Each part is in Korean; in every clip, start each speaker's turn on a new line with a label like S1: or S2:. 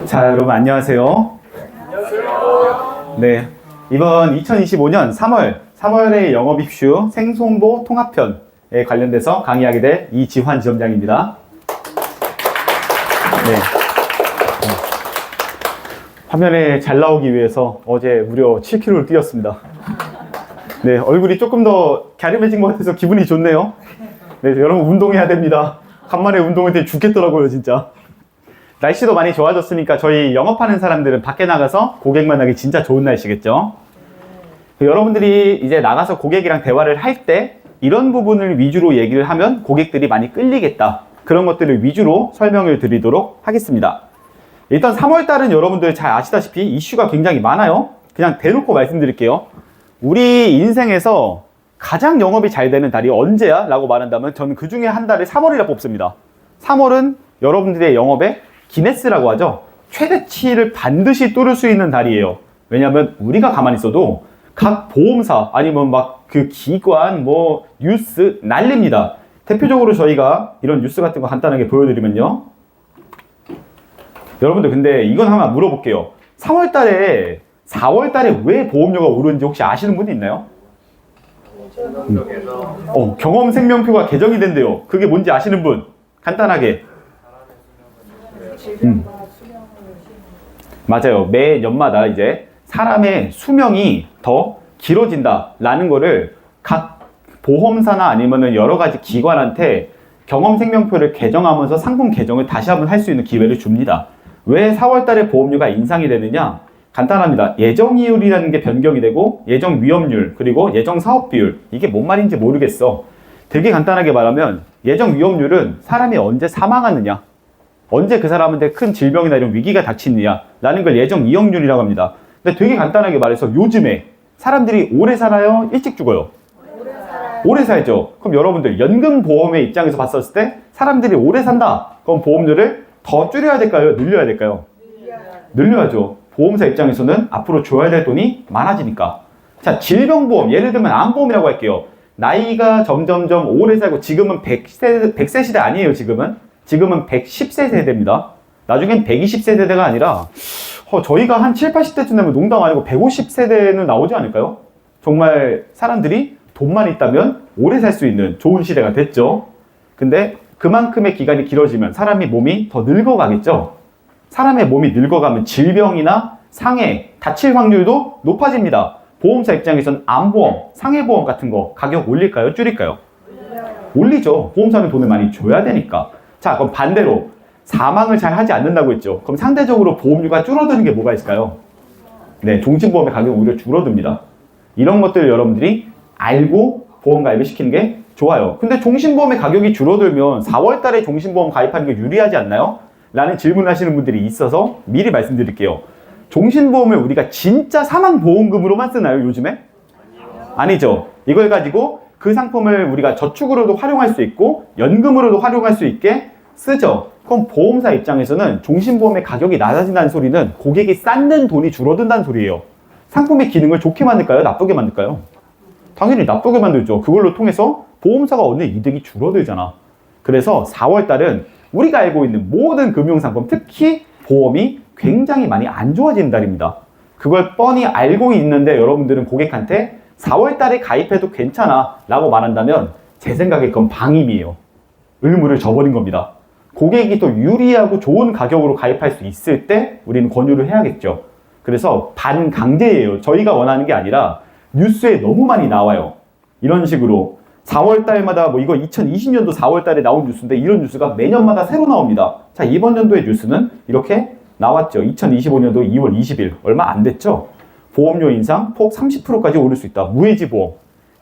S1: 자, 여러분 안녕하세요. 안녕하세요. 네, 이번 2025년 3월의 영업 이슈 생송보 통합편에 관련돼서 강의하게 될 이지환 지점장입니다. 네. 화면에 잘 나오기 위해서 어제 무려 7kg를 뛰었습니다. 네, 얼굴이 조금 더 갸름해진 것 같아서 기분이 좋네요. 네, 여러분 운동해야 됩니다. 간만에 운동했더니 죽겠더라고요, 진짜. 날씨도 많이 좋아졌으니까 저희 영업하는 사람들은 밖에 나가서 고객 만나기 진짜 좋은 날씨겠죠. 여러분들이 이제 나가서 고객이랑 대화를 할 때 이런 부분을 위주로 얘기를 하면 고객들이 많이 끌리겠다. 그런 것들을 위주로 설명을 드리도록 하겠습니다. 일단 3월달은 여러분들 잘 아시다시피 이슈가 굉장히 많아요. 그냥 대놓고 말씀드릴게요. 우리 인생에서 가장 영업이 잘 되는 달이 언제야? 라고 말한다면 저는 그 중에 한 달을 3월이라 뽑습니다. 3월은 여러분들의 영업의 기네스라고 하죠. 최대치를 반드시 뚫을 수 있는 달이에요. 왜냐하면 우리가 가만히 있어도 각 보험사 아니면 막 그 기관 뉴스 난립니다. 대표적으로 저희가 이런 뉴스 같은 거 간단하게 보여드리면요. 여러분들 근데 이건 하나 물어볼게요. 3월달에 4월달에 왜 보험료가 오르는지 혹시 아시는 분이 있나요? 경험생명표가 개정이 된대요. 그게 뭔지 아시는 분? 간단하게. 맞아요. 매년마다 이제 사람의 수명이 더 길어진다라는 거를 각 보험사나 아니면은 여러 가지 기관한테 경험생명표를 개정하면서 상품 개정을 다시 한번 할 수 있는 기회를 줍니다. 왜 4월달에 보험료가 인상이 되느냐? 간단합니다. 예정이율이라는 게 변경이 되고 예정위험률 그리고 예정사업비율 이게 뭔 말인지 모르겠어. 되게 간단하게 말하면 예정위험률은 사람이 언제 사망하느냐 언제 그 사람한테 큰 질병이나 이런 위기가 닥치느냐 라는 걸 예정이용률이라고 합니다. 근데 되게 간단하게 말해서 요즘에 사람들이 오래 살아요? 일찍 죽어요? 오래 살죠. 그럼 여러분들 연금보험의 입장에서 봤었을 때 사람들이 오래 산다. 그럼 보험료를 더 줄여야 될까요? 늘려야 될까요? 늘려야죠. 보험사 입장에서는 앞으로 줘야 될 돈이 많아지니까. 자, 질병보험 예를 들면 암보험이라고 할게요. 나이가 점점점 오래 살고 지금은 100세 시대 아니에요. 지금은 110세 세대입니다. 나중엔 120세 세대가 아니라 저희가 한 7, 80대쯤 되면 농담 아니고 150세대는 나오지 않을까요? 정말 사람들이 돈만 있다면 오래 살 수 있는 좋은 시대가 됐죠. 근데 그만큼의 기간이 길어지면 사람의 몸이 더 늙어가겠죠. 사람의 몸이 늙어가면 질병이나 상해, 다칠 확률도 높아집니다. 보험사 입장에서는 암보험, 상해보험 같은 거 가격 올릴까요? 줄일까요? 올리죠. 보험사는 돈을 많이 줘야 되니까. 자, 그럼 반대로 사망을 잘 하지 않는다고 했죠. 그럼 상대적으로 보험료가 줄어드는 게 뭐가 있을까요? 네, 종신보험의 가격이 오히려 줄어듭니다. 이런 것들을 여러분들이 알고 보험 가입을 시키는 게 좋아요. 근데 종신보험의 가격이 줄어들면 4월 달에 종신보험 가입하는 게 유리하지 않나요? 라는 질문을 하시는 분들이 있어서 미리 말씀드릴게요. 종신보험을 우리가 진짜 사망보험금으로만 쓰나요, 요즘에? 아니죠. 이걸 가지고 그 상품을 우리가 저축으로도 활용할 수 있고 연금으로도 활용할 수 있게 쓰죠. 그럼 보험사 입장에서는 종신보험의 가격이 낮아진다는 소리는 고객이 쌓는 돈이 줄어든다는 소리예요. 상품의 기능을 좋게 만들까요? 나쁘게 만들까요? 당연히 나쁘게 만들죠. 그걸로 통해서 보험사가 얻는 이득이 줄어들잖아. 그래서 4월달은 우리가 알고 있는 모든 금융상품, 특히 보험이 굉장히 많이 안 좋아지는 달입니다. 그걸 뻔히 알고 있는데 여러분들은 고객한테 4월달에 가입해도 괜찮아 라고 말한다면 제 생각에 그건 방임이에요. 의무를 저버린 겁니다. 고객이 또 유리하고 좋은 가격으로 가입할 수 있을 때 우리는 권유를 해야겠죠. 그래서 반강제예요. 저희가 원하는 게 아니라 뉴스에 너무 많이 나와요. 이런 식으로 4월달마다 이거 2020년도 4월달에 나온 뉴스인데 이런 뉴스가 매년마다 새로 나옵니다. 자, 이번 연도의 뉴스는 이렇게 나왔죠. 2025년도 2월 20일 얼마 안 됐죠. 보험료 인상 폭 30%까지 오를 수 있다. 무해지 보험.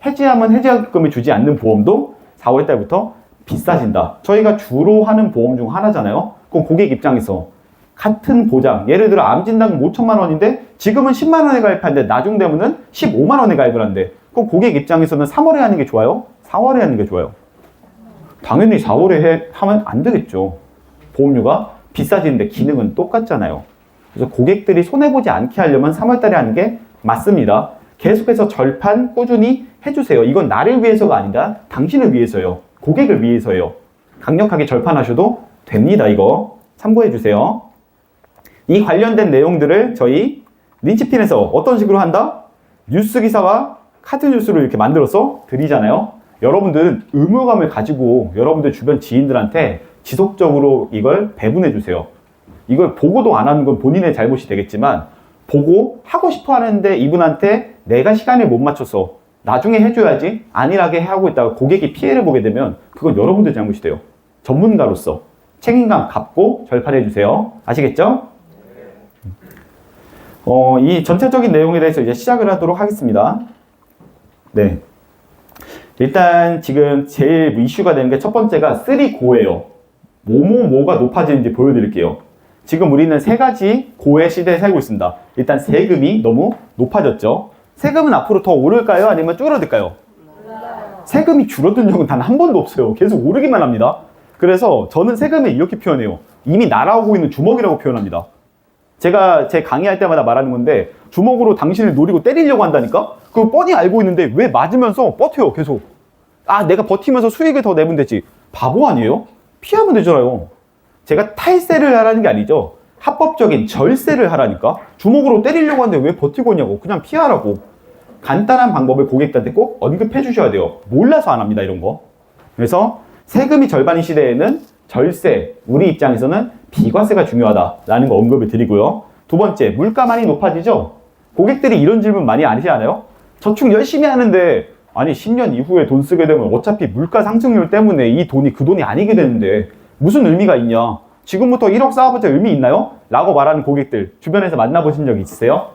S1: 해지하면 해지금을 주지 않는 보험도 4월달부터 비싸진다. 저희가 주로 하는 보험 중 하나잖아요. 그럼 고객 입장에서 같은 보장, 예를 들어 암진단 5천만 원인데 지금은 10만 원에 가입하는데 나중 되면은 15만 원에 가입을 한대. 그럼 고객 입장에서는 3월에 하는 게 좋아요? 4월에 하는 게 좋아요? 당연히 4월에 하면 안 되겠죠. 보험료가 비싸지는데 기능은 똑같잖아요. 그래서 고객들이 손해보지 않게 하려면 3월달에 하는 게 맞습니다. 계속해서 절판 꾸준히 해주세요. 이건 나를 위해서가 아니라 당신을 위해서요. 고객을 위해서요. 강력하게 절판하셔도 됩니다. 이거 참고해주세요. 이 관련된 내용들을 저희 린치핀에서 어떤 식으로 한다? 뉴스 기사와 카드 뉴스를 이렇게 만들어서 드리잖아요. 여러분들은 의무감을 가지고 여러분들 주변 지인들한테 지속적으로 이걸 배분해 주세요. 이걸 보고도 안 하는 건 본인의 잘못이 되겠지만 보고 하고 싶어 하는데 이분한테 내가 시간을 못 맞춰서 나중에 해줘야지 안일하게 하고 있다가 고객이 피해를 보게 되면 그건 여러분들 잘못이 돼요. 전문가로서 책임감 갖고 절판해 주세요. 아시겠죠? 이 전체적인 내용에 대해서 이제 시작을 하도록 하겠습니다. 네. 일단 지금 제일 이슈가 되는 게 첫 번째가 3고예요. 뭐가 높아지는지 보여드릴게요. 지금 우리는 세 가지 고의 시대에 살고 있습니다. 일단 세금이 너무 높아졌죠. 세금은 앞으로 더 오를까요? 아니면 줄어들까요? 세금이 줄어든 적은 단 한 번도 없어요. 계속 오르기만 합니다. 그래서 저는 세금을 이렇게 표현해요. 이미 날아오고 있는 주먹이라고 표현합니다. 제가 제 강의할 때마다 말하는 건데 주먹으로 당신을 노리고 때리려고 한다니까? 그거 뻔히 알고 있는데 왜 맞으면서 버텨요 계속. 내가 버티면서 수익을 더 내면 되지. 바보 아니에요? 피하면 되잖아요. 제가 탈세를 하라는 게 아니죠. 합법적인 절세를 하라니까. 주먹으로 때리려고 하는데 왜 버티고 있냐고. 그냥 피하라고. 간단한 방법을 고객들한테 꼭 언급해 주셔야 돼요. 몰라서 안 합니다 이런 거. 그래서 세금이 절반인 시대에는 절세, 우리 입장에서는 비과세가 중요하다라는 거 언급을 드리고요. 두 번째, 물가 많이 높아지죠? 고객들이 이런 질문 많이 하시지 않아요? 저축 열심히 하는데 아니 10년 이후에 돈 쓰게 되면 어차피 물가 상승률 때문에 이 돈이 그 돈이 아니게 되는데 무슨 의미가 있냐? 지금부터 1억 쌓아봤자 의미 있나요? 라고 말하는 고객들 주변에서 만나보신 적 있으세요?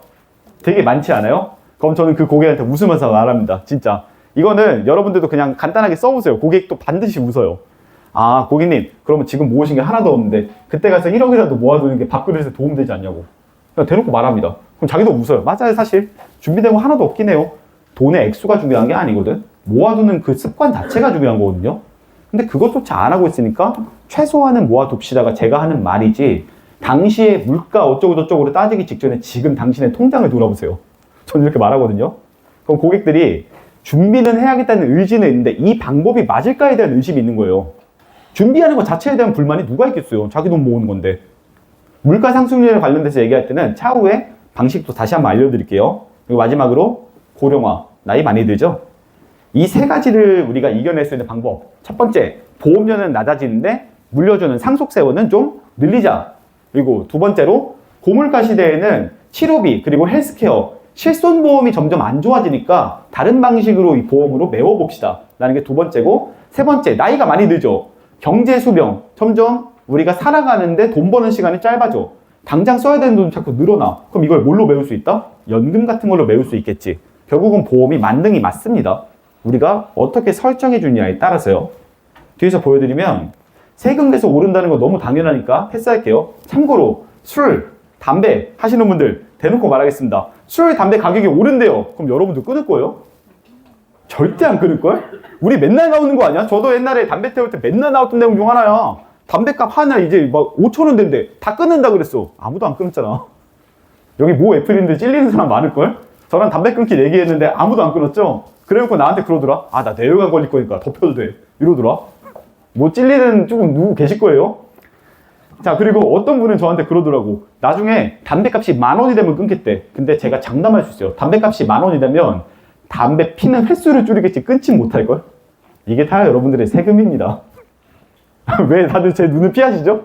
S1: 되게 많지 않아요? 그럼 저는 그 고객한테 웃으면서 말합니다. 진짜. 이거는 여러분들도 그냥 간단하게 써보세요. 고객도 반드시 웃어요. 고객님, 그러면 지금 모으신 게 하나도 없는데 그때 가서 1억이라도 모아두는 게 밥그릇에 도움되지 않냐고. 그냥 대놓고 말합니다. 그럼 자기도 웃어요. 맞아요, 사실. 준비된 거 하나도 없긴 해요. 돈의 액수가 중요한 게 아니거든. 모아두는 그 습관 자체가 중요한 거거든요. 근데 그것조차 안 하고 있으니까 최소한은 모아둡시다가 제가 하는 말이지 당시에 물가 어쩌고저쩌고로 따지기 직전에 지금 당신의 통장을 돌아보세요. 저는 이렇게 말하거든요. 그럼 고객들이 준비는 해야겠다는 의지는 있는데 이 방법이 맞을까에 대한 의심이 있는 거예요. 준비하는 것 자체에 대한 불만이 누가 있겠어요. 자기 돈 모으는 건데. 물가 상승률에 관련돼서 얘기할 때는 차후에 방식도 다시 한번 알려드릴게요. 그리고 마지막으로 고령화, 나이 많이 들죠? 이 세 가지를 우리가 이겨낼 수 있는 방법. 첫 번째, 보험료는 낮아지는데 물려주는 상속세원은 좀 늘리자. 그리고 두 번째로 고물가 시대에는 치료비 그리고 헬스케어, 실손보험이 점점 안 좋아지니까 다른 방식으로 이 보험으로 메워봅시다 라는 게 두 번째고, 세 번째, 나이가 많이 들죠. 경제 수명, 점점 우리가 살아가는데 돈 버는 시간이 짧아져. 당장 써야 되는 돈 자꾸 늘어나. 그럼 이걸 뭘로 메울 수 있다? 연금 같은 걸로 메울 수 있겠지. 결국은 보험이 만능이 맞습니다. 우리가 어떻게 설정해 주냐에 따라서요. 뒤에서 보여드리면 세금 계속 오른다는 거 너무 당연하니까 패스할게요. 참고로 술, 담배 하시는 분들 대놓고 말하겠습니다. 술, 담배 가격이 오른대요. 그럼 여러분들 끊을 거예요? 절대 안 끊을걸? 우리 맨날 나오는 거 아니야? 저도 옛날에 담배 태울 때 맨날 나왔던 내용 중 하나야. 담배값 하나 이제 막 5,000원 된대. 다 끊는다 그랬어. 아무도 안 끊었잖아. 여기 모 애플인데 찔리는 사람 많을걸? 저랑 담배 끊기 얘기했는데 아무도 안 끊었죠? 그래놓고 나한테 그러더라. 나 뇌혈관 걸릴 거니까 덮여도 돼. 이러더라. 뭐 찔리는 조금 누구 계실 거예요? 자, 그리고 어떤 분은 저한테 그러더라고. 나중에 담배값이 10,000원이 되면 끊겠대. 근데 제가 장담할 수 있어요. 담배값이 10,000원이 되면 담배 피는 횟수를 줄이겠지 끊지 못할걸? 이게 다 여러분들의 세금입니다. 왜 다들 제 눈을 피하시죠?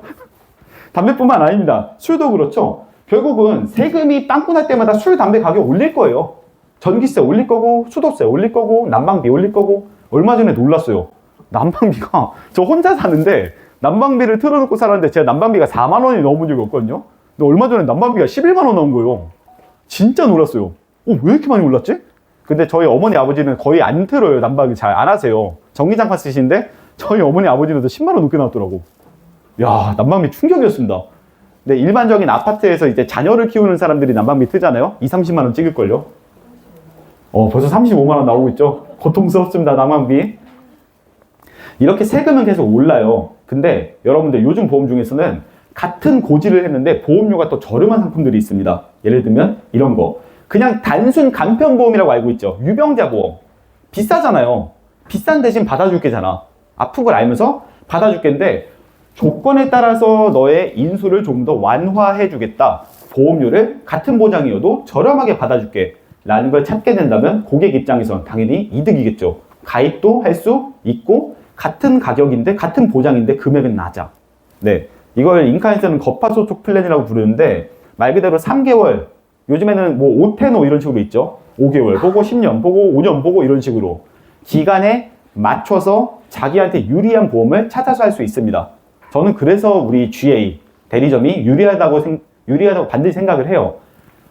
S1: 담배뿐만 아닙니다. 술도 그렇죠. 결국은 세금이 빵꾸 날 때마다 술, 담배 가격 올릴 거예요. 전기세 올릴 거고, 수도세 올릴 거고, 난방비 올릴 거고. 얼마 전에 놀랐어요. 난방비가, 저 혼자 사는데 난방비를 틀어놓고 살았는데 제가 난방비가 4만 원이 넘은 적이 없거든요. 근데 얼마 전에 난방비가 11만 원 나온 거예요. 진짜 놀랐어요. 왜 이렇게 많이 올랐지? 근데 저희 어머니 아버지는 거의 안 틀어요. 난방비 잘 안 하세요. 전기장판 쓰시는데 저희 어머니 아버지는 10만 원 넘게 나왔더라고. 야, 난방비 충격이었습니다. 근데 일반적인 아파트에서 이제 자녀를 키우는 사람들이 난방비 트잖아요. 30만 원 찍을걸요. 벌써 35만 원 나오고 있죠. 고통스럽습니다, 난방비. 이렇게 세금은 계속 올라요. 근데 여러분들 요즘 보험 중에서는 같은 고지를 했는데 보험료가 또 저렴한 상품들이 있습니다. 예를 들면 이런 거. 그냥 단순 간편보험이라고 알고 있죠. 유병자 보험. 비싸잖아요. 비싼 대신 받아줄 게잖아. 아픈 걸 알면서 받아줄 게인데 조건에 따라서 너의 인수를 좀 더 완화해 주겠다. 보험료를 같은 보장이어도 저렴하게 받아줄게 라는 걸 찾게 된다면 고객 입장에선 당연히 이득이겠죠. 가입도 할 수 있고 같은 가격인데 같은 보장인데 금액은 낮아. 네, 이걸 인카에서는 거파소촉 플랜이라고 부르는데 말 그대로 3개월, 요즘에는 뭐 5테너 이런 식으로 있죠. 5개월 보고 10년 보고 5년 보고 이런 식으로 기간에 맞춰서 자기한테 유리한 보험을 찾아서 할 수 있습니다. 저는 그래서 우리 GA 대리점이 유리하다고 반드시 생각을 해요.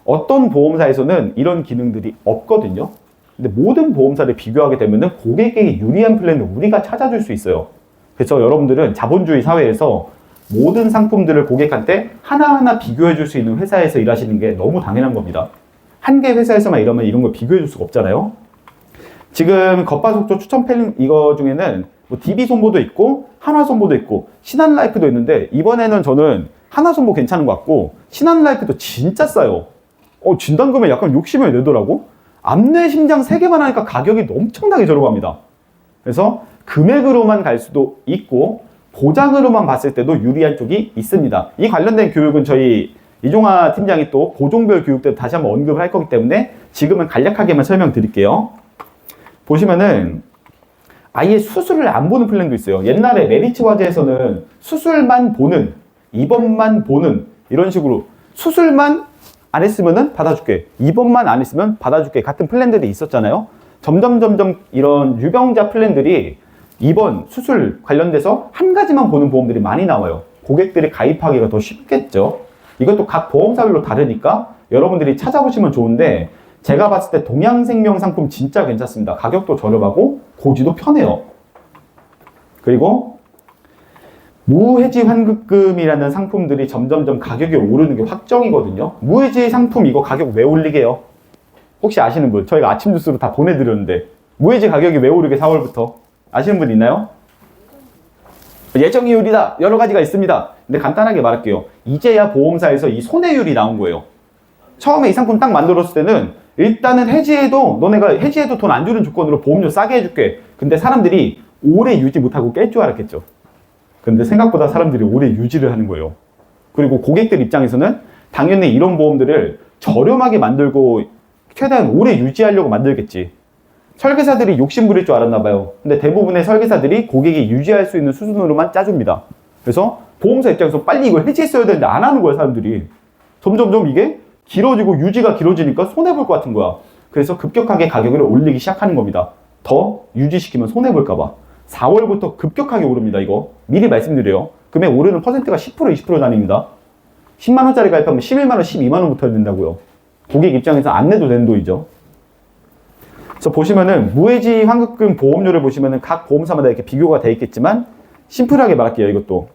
S1: 어떤 보험사에서는 이런 기능들이 없거든요. 근데 모든 보험사를 비교하게 되면은 고객에게 유리한 플랜을 우리가 찾아줄 수 있어요. 그래서 여러분들은 자본주의 사회에서 모든 상품들을 고객한테 하나하나 비교해 줄 수 있는 회사에서 일하시는 게 너무 당연한 겁니다. 한 개 회사에서만 이러면 이런 걸 비교해 줄 수가 없잖아요. 지금 겉바속촉 추천 플랜 이거 중에는 뭐 DB손보도 있고 한화손보도 있고 신한라이프도 있는데 이번에는 저는 한화손보 괜찮은 것 같고 신한라이프도 진짜 싸요. 진단금에 약간 욕심을 내더라고. 암내 심장 3개만 하니까 가격이 엄청나게 저렴합니다. 그래서 금액으로만 갈 수도 있고 보장으로만 봤을 때도 유리한 쪽이 있습니다. 이 관련된 교육은 저희 이종화 팀장이 또 고종별 교육 때 다시 한번 언급을 할 거기 때문에 지금은 간략하게만 설명드릴게요. 보시면은 아예 수술을 안 보는 플랜도 있어요. 옛날에 메리츠 화재에서는 수술만 보는, 입원만 보는 이런 식으로 수술만 안 했으면은 받아줄게, 입원만 안 했으면 받아줄게 같은 플랜들이 있었잖아요. 점점 이런 유병자 플랜들이 입원, 수술 관련돼서 한 가지만 보는 보험들이 많이 나와요. 고객들이 가입하기가 더 쉽겠죠. 이것도 각 보험사별로 다르니까 여러분들이 찾아보시면 좋은데 제가 봤을 때 동양생명 상품 진짜 괜찮습니다. 가격도 저렴하고 고지도 편해요. 그리고 무해지 환급금이라는 상품들이 점점 가격이 오르는 게 확정이거든요. 무해지 상품 이거 가격 왜 올리게요? 혹시 아시는 분? 저희가 아침 뉴스로 다 보내드렸는데 무해지 가격이 왜 오르게 4월부터? 아시는 분 있나요? 예정이율이다. 여러 가지가 있습니다. 근데 간단하게 말할게요. 이제야 보험사에서 이 손해율이 나온 거예요. 처음에 이 상품 딱 만들었을 때는 일단은 해지해도 너네가 해지해도 돈 안 주는 조건으로 보험료 싸게 해줄게. 근데 사람들이 오래 유지 못하고 깰 줄 알았겠죠. 근데 생각보다 사람들이 오래 유지를 하는 거예요. 그리고 고객들 입장에서는 당연히 이런 보험들을 저렴하게 만들고 최대한 오래 유지하려고 만들겠지. 설계사들이 욕심 부릴 줄 알았나 봐요. 근데 대부분의 설계사들이 고객이 유지할 수 있는 수준으로만 짜줍니다. 그래서 보험사 입장에서 빨리 이걸 해지했어야 되는데 안 하는 거야, 사람들이. 점점 이게 길어지고 유지가 길어지니까 손해볼 것 같은 거야. 그래서 급격하게 가격을 올리기 시작하는 겁니다. 더 유지시키면 손해볼까 봐. 4월부터 급격하게 오릅니다, 이거. 미리 말씀드려요. 금액 오르는 퍼센트가 10%, 20% 단위입니다. 10만원짜리 가입하면 11만원, 12만원부터 해야 된다고요. 고객 입장에서 안 내도 되는 돈이죠. 그래서 보시면은 무해지 환급금 보험료를 보시면은 각 보험사마다 이렇게 비교가 돼 있겠지만 심플하게 말할게요, 이것도.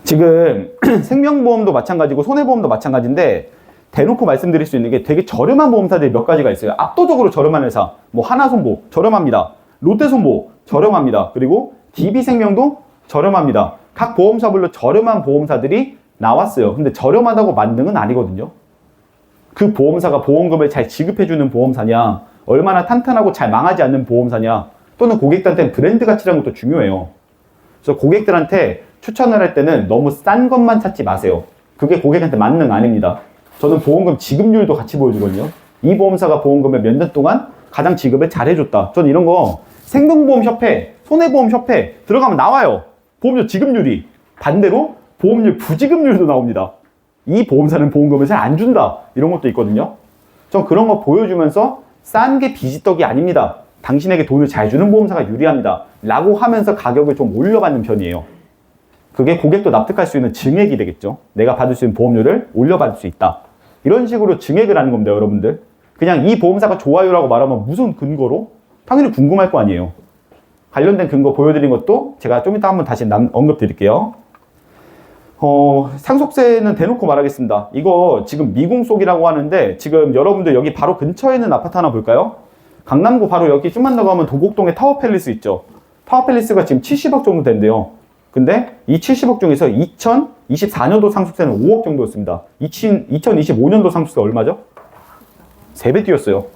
S1: 지금 생명보험도 마찬가지고 손해보험도 마찬가지인데 대놓고 말씀드릴 수 있는 게 되게 저렴한 보험사들이 몇 가지가 있어요. 압도적으로 저렴한 회사. 뭐 하나손보 저렴합니다. 롯데손보 저렴합니다. 그리고 DB생명도 저렴합니다. 각 보험사별로 저렴한 보험사들이 나왔어요. 근데 저렴하다고 만능은 아니거든요. 그 보험사가 보험금을 잘 지급해주는 보험사냐, 얼마나 탄탄하고 잘 망하지 않는 보험사냐, 또는 고객들한테 브랜드 가치라는 것도 중요해요. 그래서 고객들한테 추천을 할 때는 너무 싼 것만 찾지 마세요. 그게 고객한테 만능 아닙니다. 저는 보험금 지급률도 같이 보여주거든요. 이 보험사가 보험금을 몇 년 동안 가장 지급을 잘해줬다. 저는 이런 거 생명보험협회, 손해보험협회 들어가면 나와요. 보험료 지급률이. 반대로 보험료 부지급률도 나옵니다. 이 보험사는 보험금을 잘 안 준다. 이런 것도 있거든요. 전 그런 거 보여주면서 싼 게 비지떡이 아닙니다. 당신에게 돈을 잘 주는 보험사가 유리합니다. 라고 하면서 가격을 좀 올려받는 편이에요. 그게 고객도 납득할 수 있는 증액이 되겠죠. 내가 받을 수 있는 보험료를 올려받을 수 있다. 이런 식으로 증액을 하는 겁니다, 여러분들. 그냥 이 보험사가 좋아요라고 말하면 무슨 근거로? 당연히 궁금할 거 아니에요. 관련된 근거 보여드린 것도 제가 좀 이따 한번 다시 언급 드릴게요. 상속세는 대놓고 말하겠습니다. 이거 지금 미궁속이라고 하는데 지금 여러분들 여기 바로 근처에 있는 아파트 하나 볼까요? 강남구 바로 여기 좀만 나가면 도곡동에 타워팰리스 있죠. 타워팰리스가 지금 70억 정도 된대요. 근데 이 70억 중에서 2024년도 상속세는 5억 정도였습니다. 2025년도 상속세 얼마죠? 3배 뛰었어요.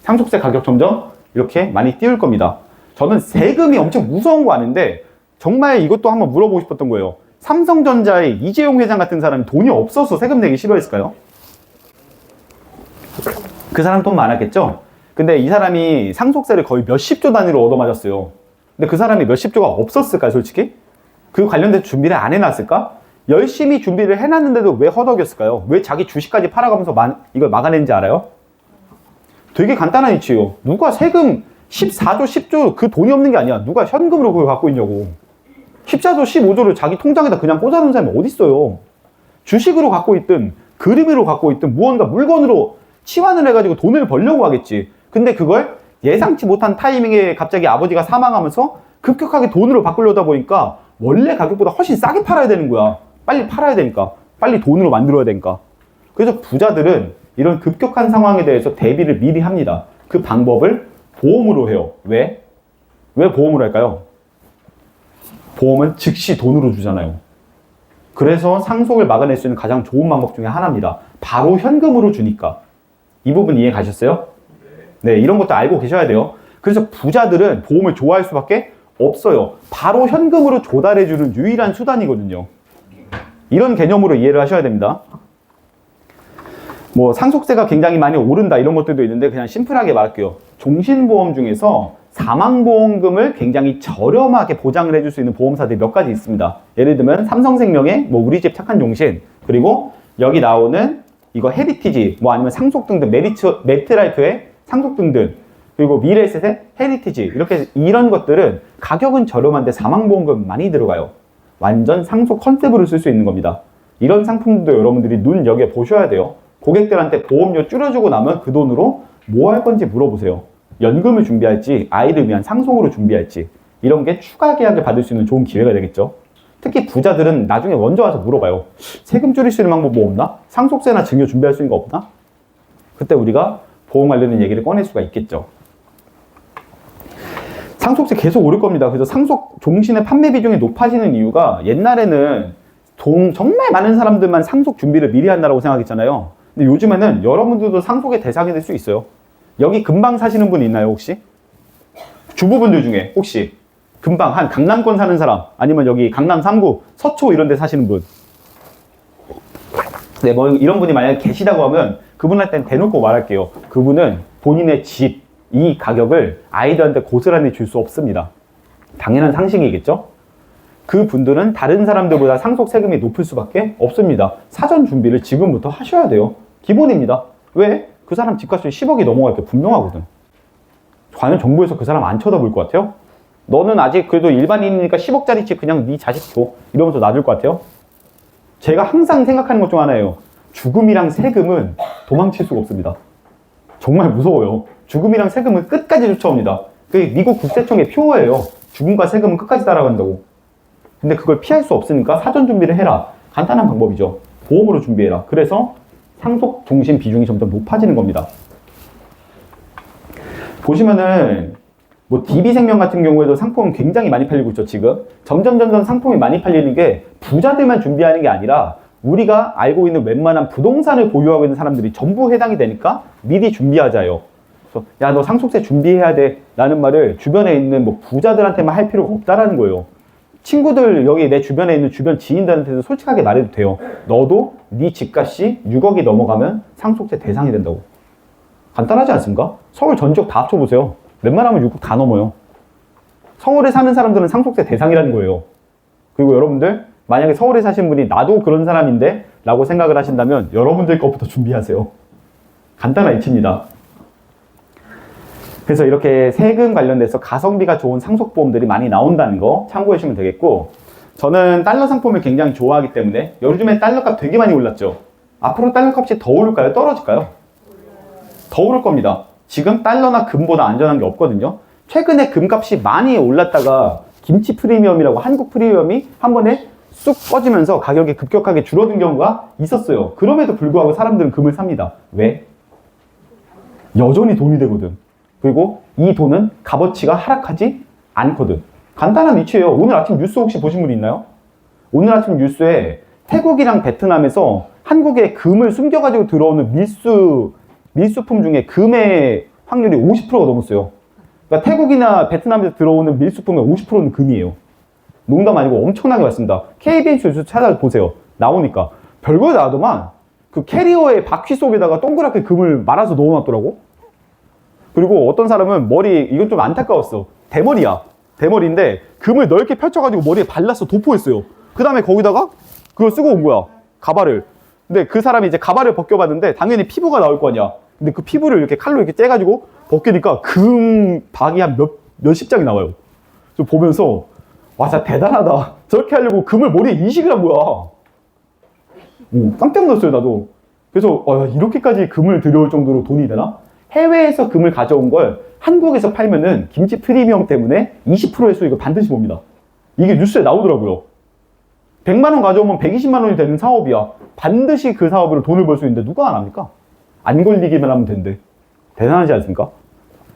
S1: 상속세 가격 점점 이렇게 많이 띄울 겁니다. 저는 세금이 엄청 무서운 거 아는데 정말 이것도 한번 물어보고 싶었던 거예요. 삼성전자의 이재용 회장 같은 사람이 돈이 없어서 세금 내기 싫어했을까요? 그 사람 돈 많았겠죠? 근데 이 사람이 상속세를 거의 몇십조 단위로 얻어맞았어요. 근데 그 사람이 몇십조가 없었을까요, 솔직히? 그 관련된 준비를 안 해놨을까? 열심히 준비를 해놨는데도 왜 허덕였을까요? 왜 자기 주식까지 팔아가면서 이걸 막아낸지 알아요? 되게 간단한 이치예요. 누가 세금 14조, 10조 그 돈이 없는 게 아니야. 누가 현금으로 그걸 갖고 있냐고. 14조, 15조를 자기 통장에다 그냥 꽂아놓은 사람이 어딨어요. 주식으로 갖고 있든 그림으로 갖고 있든 무언가 물건으로 치환을 해가지고 돈을 벌려고 하겠지. 근데 그걸 예상치 못한 타이밍에 갑자기 아버지가 사망하면서 급격하게 돈으로 바꾸려다 보니까 원래 가격보다 훨씬 싸게 팔아야 되는 거야. 빨리 팔아야 되니까. 빨리 돈으로 만들어야 되니까. 그래서 부자들은 이런 급격한 상황에 대해서 대비를 미리 합니다. 그 방법을 보험으로 해요. 왜? 왜 보험으로 할까요? 보험은 즉시 돈으로 주잖아요. 그래서 상속을 막아낼 수 있는 가장 좋은 방법 중에 하나입니다. 바로 현금으로 주니까. 이 부분 이해 가셨어요? 네, 이런 것도 알고 계셔야 돼요. 그래서 부자들은 보험을 좋아할 수밖에 없어요. 바로 현금으로 조달해주는 유일한 수단이거든요. 이런 개념으로 이해를 하셔야 됩니다. 뭐 상속세가 굉장히 많이 오른다 이런 것들도 있는데 그냥 심플하게 말할게요. 종신보험 중에서 사망보험금을 굉장히 저렴하게 보장을 해줄 수 있는 보험사들이 몇 가지 있습니다. 예를 들면 삼성생명의 뭐 우리 집 착한 종신, 그리고 여기 나오는 이거 헤리티지, 뭐 아니면 상속등등, 매트라이프의 상속등등, 그리고 미래에셋의 헤리티지, 이렇게 이런 것들은 가격은 저렴한데 사망보험금 많이 들어가요. 완전 상속 컨셉으로 쓸 수 있는 겁니다. 이런 상품도 여러분들이 눈여겨 보셔야 돼요. 고객들한테 보험료 줄여주고 나면 그 돈으로 뭐 할 건지 물어보세요. 연금을 준비할지, 아이를 위한 상속으로 준비할지, 이런 게 추가 계약을 받을 수 있는 좋은 기회가 되겠죠. 특히 부자들은 나중에 먼저 와서 물어봐요. 세금 줄일 수 있는 방법 뭐 없나? 상속세나 증여 준비할 수 있는 거 없나? 그때 우리가 보험 관련된 얘기를 꺼낼 수가 있겠죠. 상속세 계속 오를 겁니다. 그래서 상속 종신의 판매 비중이 높아지는 이유가 옛날에는 정말 많은 사람들만 상속 준비를 미리 한다고 생각했잖아요. 근데 요즘에는 여러분들도 상속의 대상이 될 수 있어요. 여기 근방 사시는 분 있나요, 혹시? 주부분들 중에 혹시 근방 한 강남권 사는 사람, 아니면 여기 강남 3구, 서초 이런 데 사시는 분. 네, 뭐 이런 분이 만약에 계시다고 하면 그분한테는 대놓고 말할게요. 그분은 본인의 집, 이 가격을 아이들한테 고스란히 줄 수 없습니다. 당연한 상식이겠죠? 그 분들은 다른 사람들보다 상속 세금이 높을 수밖에 없습니다. 사전 준비를 지금부터 하셔야 돼요. 기본입니다. 왜? 그 사람 집값이 10억이 넘어갈 게 분명하거든. 과연 정부에서 그 사람 안 쳐다볼 것 같아요? 너는 아직 그래도 일반인이니까 10억짜리 집 그냥 네 자식 줘. 이러면서 놔줄 것 같아요? 제가 항상 생각하는 것 중 하나예요. 죽음이랑 세금은 도망칠 수가 없습니다. 정말 무서워요. 죽음이랑 세금은 끝까지 쫓아옵니다. 그게 미국 국세청의 표어예요. 죽음과 세금은 끝까지 따라간다고. 근데 그걸 피할 수 없으니까 사전 준비를 해라. 간단한 방법이죠. 보험으로 준비해라. 그래서 상속 종신 비중이 점점 높아지는 겁니다. 보시면은 뭐 DB생명 같은 경우에도 상품은 굉장히 많이 팔리고 있죠, 지금. 점점 상품이 많이 팔리는 게 부자들만 준비하는 게 아니라 우리가 알고 있는 웬만한 부동산을 보유하고 있는 사람들이 전부 해당이 되니까 미리 준비하자요. 그래서 야, 너 상속세 준비해야 돼 라는 말을 주변에 있는 뭐 부자들한테만 할 필요가 없다라는 거예요. 친구들, 여기 내 주변에 있는 주변 지인들한테도 솔직하게 말해도 돼요. 너도 네 집값이 6억이 넘어가면 상속세 대상이 된다고. 간단하지 않습니까? 서울 전 지역 다 합쳐보세요. 웬만하면 6억 다 넘어요. 서울에 사는 사람들은 상속세 대상이라는 거예요. 그리고 여러분들 만약에 서울에 사신 분이 나도 그런 사람인데 라고 생각을 하신다면 여러분들 것부터 준비하세요. 간단한 이치입니다. 그래서 이렇게 세금 관련돼서 가성비가 좋은 상속보험들이 많이 나온다는 거 참고해 주시면 되겠고, 저는 달러 상품을 굉장히 좋아하기 때문에 요즘에 달러값 되게 많이 올랐죠. 앞으로 달러값이 더 오를까요? 떨어질까요? 더 오를 겁니다. 지금 달러나 금보다 안전한 게 없거든요. 최근에 금값이 많이 올랐다가 김치 프리미엄이라고 한국 프리미엄이 한 번에 쑥 꺼지면서 가격이 급격하게 줄어든 경우가 있었어요. 그럼에도 불구하고 사람들은 금을 삽니다. 왜? 여전히 돈이 되거든. 그리고 이 돈은 값어치가 하락하지 않거든. 간단한 이치예요. 오늘 아침 뉴스 혹시 보신 분 있나요? 오늘 아침 뉴스에 태국이랑 베트남에서 한국에 금을 숨겨가지고 들어오는 밀수품 중에 금의 확률이 50%가 넘었어요. 그러니까 태국이나 베트남에서 들어오는 밀수품의 50%는 금이에요. 농담 아니고 엄청나게 많습니다. KBS 뉴스 찾아보세요. 나오니까. 별거 다 하더만 그 캐리어의 바퀴 속에다가 동그랗게 금을 말아서 넣어놨더라고. 그리고 어떤 사람은 머리, 이건 좀 안타까웠어. 대머리야. 대머리인데 금을 넓게 펼쳐가지고 머리에 발랐어. 도포했어요. 그 다음에 거기다가 그걸 쓰고 온 거야. 가발을. 근데 그 사람이 이제 가발을 벗겨봤는데 당연히 피부가 나올 거 아니야. 근데 그 피부를 이렇게 칼로 이렇게 째가지고 벗기니까 금 박이 한 몇십 장이 나와요. 좀 보면서 와, 진짜 대단하다. 저렇게 하려고 금을 머리에 이식을 한 거야. 깜짝 놀랐어요, 나도. 그래서 이렇게까지 금을 들여올 정도로 돈이 되나? 해외에서 금을 가져온 걸 한국에서 팔면은 김치 프리미엄 때문에 20%의 수익을 반드시 봅니다. 이게 뉴스에 나오더라고요. 100만 원 가져오면 120만 원이 되는 사업이야. 반드시 그 사업으로 돈을 벌 수 있는데 누가 안 합니까? 안 걸리기만 하면 된대. 대단하지 않습니까?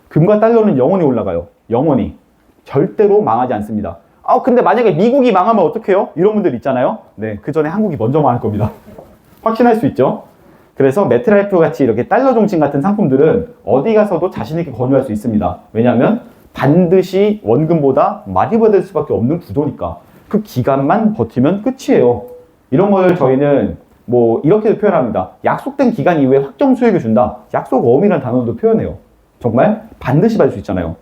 S1: 금과 달러는 영원히 올라가요. 영원히. 절대로 망하지 않습니다. 근데 만약에 미국이 망하면 어떡해요? 이런 분들 있잖아요. 네, 그 전에 한국이 먼저 망할 겁니다. 확신할 수 있죠? 그래서 메트라이프 같이 이렇게 달러 종칭 같은 상품들은 어디 가서도 자신있게 권유할 수 있습니다. 왜냐하면 반드시 원금보다 많이 받을 수밖에 없는 구조니까. 그 기간만 버티면 끝이에요. 이런 걸 저희는 뭐 이렇게 표현합니다. 약속된 기간 이후에 확정 수익을 준다. 약속어음이라는 단어도 표현해요. 정말 반드시 받을 수 있잖아요.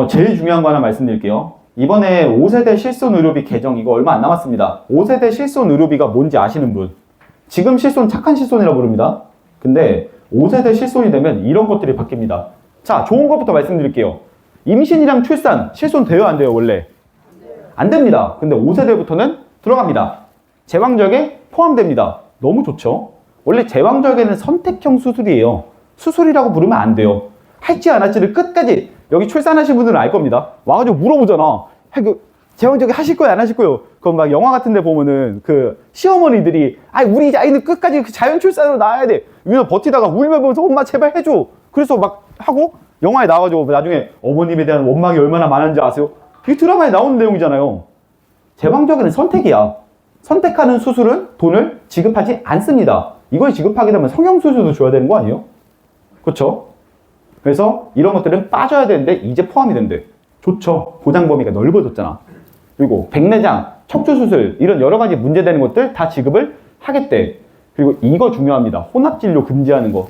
S1: 제일 중요한 거 하나 말씀드릴게요. 이번에 5세대 실손 의료비 개정 이거 얼마 안 남았습니다. 5세대 실손 의료비가 뭔지 아시는 분? 지금 실손 착한 실손이라고 부릅니다. 근데 5세대 실손이 되면 이런 것들이 바뀝니다. 자, 좋은 것부터 말씀드릴게요. 임신이랑 출산 실손 돼요, 안 돼요, 원래? 안 됩니다. 근데 5세대부터는 들어갑니다. 제왕절개 포함됩니다. 너무 좋죠? 원래 제왕절개는 선택형 수술이에요. 수술이라고 부르면 안 돼요. 할지 안 할지를 끝까지 여기 출산하신 분들은 알 겁니다. 와가지고 물어보잖아. 제왕절개 하실 거예요, 안 하실 거예요? 그럼 막 영화 같은 데 보면은 그 시어머니들이 우리 아이는 끝까지 그 자연 출산으로 낳아야 돼. 이러면서 버티다가 울며 보면서 엄마 제발 해줘. 그래서 막 하고 영화에 나와가지고 나중에 어머님에 대한 원망이 얼마나 많은지 아세요? 이 드라마에 나오는 내용이잖아요. 제왕절개는 선택이야. 선택하는 수술은 돈을 지급하지 않습니다. 이걸 지급하게 되면 성형수술도 줘야 되는 거 아니에요? 그렇죠? 그래서 이런 것들은 빠져야 되는데 이제 포함이 된대. 좋죠. 보장 범위가 넓어졌잖아. 그리고 백내장, 척추수술 이런 여러 가지 문제되는 것들 다 지급을 하겠대. 그리고 이거 중요합니다. 혼합진료 금지하는 거.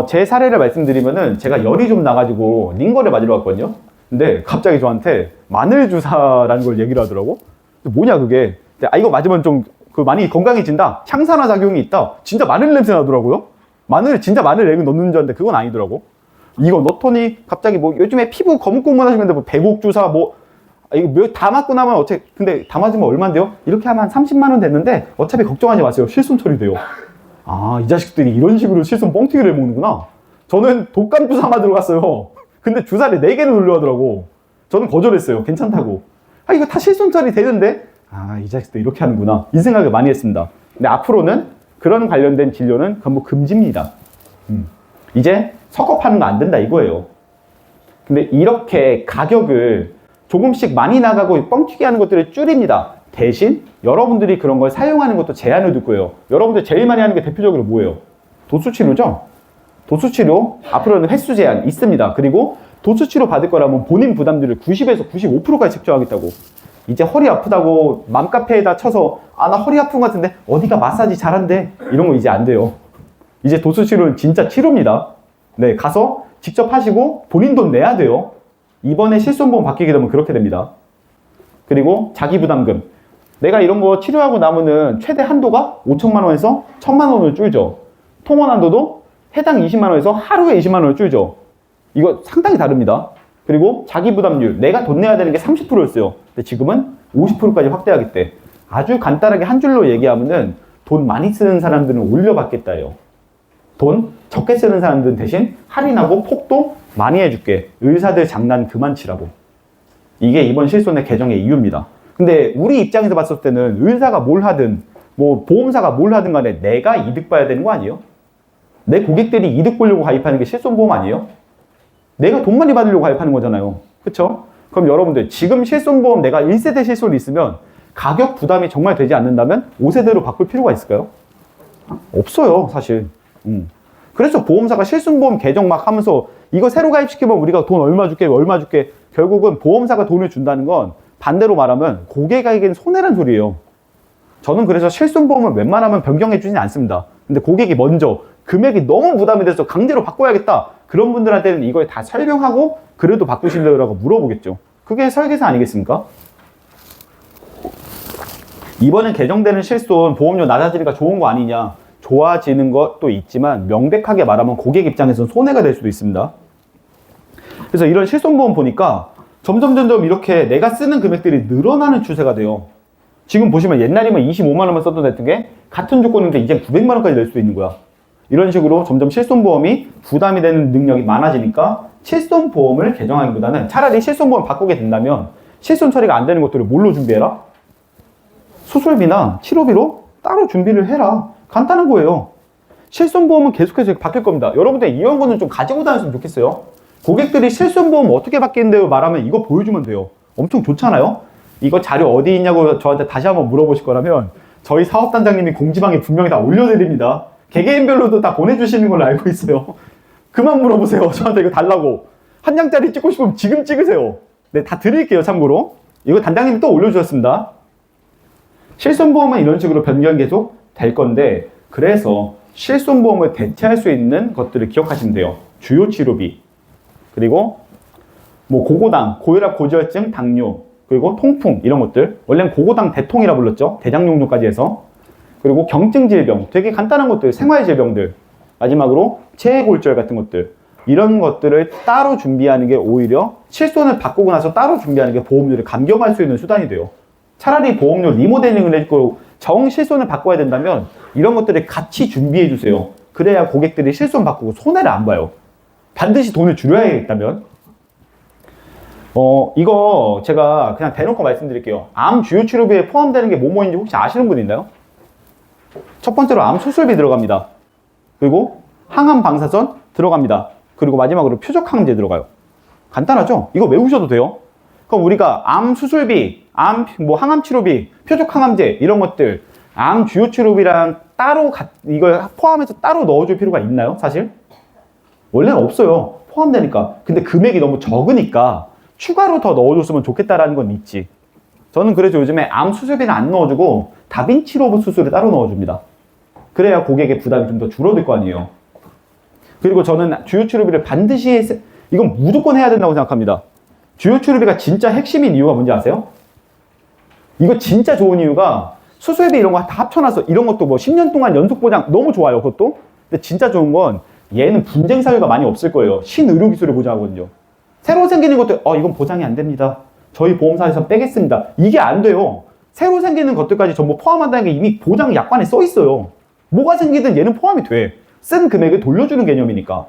S1: 제 사례를 말씀드리면은 제가 열이 좀 나가지고 링거를 맞으러 갔거든요. 근데 갑자기 저한테 마늘 주사라는 걸 얘기를 하더라고. 뭐냐 그게. 이거 맞으면 좀 많이 건강해진다. 향산화 작용이 있다. 진짜 마늘 냄새 나더라고요. 진짜 마늘 액을 넣는 줄 알았는데 그건 아니더라고. 이거 넣더니 갑자기 뭐 요즘에 피부 거뭇거뭇 하시는데 뭐 배곡 주사 이거 다 맞고 나면 근데 다 맞으면 얼만데요? 이렇게 하면 한 30만 원 됐는데 어차피 걱정하지 마세요. 실손 처리돼요. 이 자식들이 이런 식으로 실손 뻥튀기를 해먹는구나. 저는 독감 주사 맞으러 갔어요. 근데 주사를 4개를 눌려 하더라고. 저는 거절했어요. 괜찮다고. 이거 다 실손 처리 되는데? 이 자식들 이렇게 하는구나. 이 생각을 많이 했습니다. 근데 앞으로는 그런 관련된 진료는 전부 금지입니다. 이제 섞어 파는 거 안 된다 이거예요. 근데 이렇게 가격을 조금씩 많이 나가고 뻥튀기 하는 것들을 줄입니다. 대신 여러분들이 그런 걸 사용하는 것도 제한을 둘 거예요. 여러분들 제일 많이 하는 게 대표적으로 뭐예요? 도수치료죠? 도수치료 앞으로는 횟수 제한 있습니다. 그리고 도수치료 받을 거라면 본인 부담률을 90에서 95%까지 책정하겠다고. 이제 허리 아프다고 맘카페에다 쳐서 나 허리 아픈 것 같은데 어디가 마사지 잘한대 이런 거 이제 안 돼요. 이제 도수치료는 진짜 치료입니다. 네, 가서 직접 하시고 본인 돈 내야 돼요. 이번에 실손보험 바뀌게 되면 그렇게 됩니다. 그리고 자기부담금. 내가 이런 거 치료하고 나면은 최대 한도가 5천만 원에서 1,000만 원을 줄죠. 통원 한도도 해당 20만 원에서 하루에 20만 원을 줄죠. 이거 상당히 다릅니다. 그리고 자기부담률. 내가 돈 내야 되는 게 30%였어요. 근데 지금은 50%까지 확대하겠대. 아주 간단하게 한 줄로 얘기하면은 돈 많이 쓰는 사람들은 올려받겠다예요. 돈 적게 쓰는 사람들은 대신 할인하고 폭도 많이 해줄게. 의사들 장난 그만 치라고. 이게 이번 실손의 개정의 이유입니다. 근데 우리 입장에서 봤을 때는 의사가 뭘 하든 뭐 보험사가 뭘 하든 간에 내가 이득 봐야 되는 거 아니에요? 내 고객들이 이득 보려고 가입하는 게 실손보험 아니에요? 내가 돈 많이 받으려고 가입하는 거잖아요. 그쵸? 그럼 여러분들 지금 실손보험 내가 1세대 실손이 있으면 가격 부담이 정말 되지 않는다면 5세대로 바꿀 필요가 있을까요? 없어요, 사실. 그래서 보험사가 실손보험 개정 막 하면서 이거 새로 가입시키면 우리가 돈 얼마 줄게, 얼마 줄게. 결국은 보험사가 돈을 준다는 건 반대로 말하면 고객에겐 손해란 소리예요. 저는 그래서 실손보험을 웬만하면 변경해 주진 않습니다. 근데 고객이 먼저 금액이 너무 부담이 돼서 강제로 바꿔야겠다. 그런 분들한테는 이걸 다 설명하고 그래도 바꾸실래요라고 물어보겠죠. 그게 설계사 아니겠습니까? 이번에 개정되는 실손 보험료 낮아지니까 좋은 거 아니냐. 좋아지는 것도 있지만 명백하게 말하면 고객 입장에서는 손해가 될 수도 있습니다. 그래서 이런 실손보험 보니까 점점 이렇게 내가 쓰는 금액들이 늘어나는 추세가 돼요. 지금 보시면 옛날이면 25만 원만 써도 됐던 게 같은 조건인데 이제 900만 원까지 낼 수도 있는 거야. 이런 식으로 점점 실손보험이 부담이 되는 능력이 많아지니까 실손보험을 개정하기보다는 차라리 실손보험 바꾸게 된다면 실손 처리가 안 되는 것들을 뭘로 준비해라? 수술비나 치료비로 따로 준비를 해라. 간단한 거예요. 실손보험은 계속해서 바뀔 겁니다. 여러분들 이런 거는 좀 가지고 다녔으면 좋겠어요. 고객들이 실손보험 어떻게 바뀌는데요? 말하면 이거 보여주면 돼요. 엄청 좋잖아요? 이거 자료 어디 있냐고 저한테 다시 한번 물어보실 거라면 저희 사업단장님이 공지방에 분명히 다 올려드립니다. 개개인별로도 다 보내주시는 걸로 알고 있어요. 그만 물어보세요. 저한테 이거 달라고. 한 장짜리 찍고 싶으면 지금 찍으세요. 네, 다 드릴게요, 참고로. 이거 단장님이 또 올려주셨습니다. 실손보험은 이런 식으로 변경 계속 될 건데, 그래서 실손보험을 대체할 수 있는 것들을 기억하시면 돼요. 주요 치료비, 그리고 뭐 고고당, 고혈압, 고지혈증, 당뇨, 그리고 통풍 이런 것들. 원래는 고고당 대통이라 불렀죠. 대장용뇨까지 해서. 그리고 경증 질병, 되게 간단한 것들, 생활 질병들. 마지막으로 체해골절 같은 것들. 이런 것들을 따로 준비하는 게 오히려 실손을 바꾸고 나서 따로 준비하는 게 보험료를 감경할 수 있는 수단이 돼요. 차라리 보험료 리모델링을 해주고 정실손을 바꿔야 된다면 이런 것들을 같이 준비해 주세요. 그래야 고객들이 실손 바꾸고 손해를 안 봐요. 반드시 돈을 줄여야겠다면. 이거 제가 그냥 대놓고 말씀드릴게요. 암 주요 치료비에 포함되는 게 뭐뭐인지 혹시 아시는 분 있나요? 첫 번째로 암 수술비 들어갑니다. 그리고 항암 방사선 들어갑니다. 그리고 마지막으로 표적 항암제 들어가요. 간단하죠? 이거 외우셔도 돼요. 그럼 우리가 암 수술비, 항암 치료비, 표적 항암제 이런 것들 암 주요 치료비랑 따로 이걸 포함해서 따로 넣어줄 필요가 있나요? 사실 원래는 없어요. 포함되니까. 근데 금액이 너무 적으니까 추가로 더 넣어줬으면 좋겠다라는 건 있지. 저는 그래서 요즘에 암 수술비는 안 넣어주고 다빈치 로봇 수술을 따로 넣어줍니다. 그래야 고객의 부담이 좀 더 줄어들 거 아니에요. 그리고 저는 주요 치료비를 반드시 이건 무조건 해야 된다고 생각합니다. 주요 치료비가 진짜 핵심인 이유가 뭔지 아세요? 이거 진짜 좋은 이유가 수술비 이런 거 다 합쳐놔서 이런 것도 뭐 10년 동안 연속 보장 너무 좋아요. 그것도. 근데 진짜 좋은 건 얘는 분쟁 사유가 많이 없을 거예요. 신의료 기술을 보장하거든요. 새로 생기는 것들 이건 보장이 안 됩니다. 저희 보험사에서 빼겠습니다. 이게 안 돼요. 새로 생기는 것들까지 전부 포함한다는 게 이미 보장 약관에 써 있어요. 뭐가 생기든 얘는 포함이 돼. 쓴 금액을 돌려주는 개념이니까.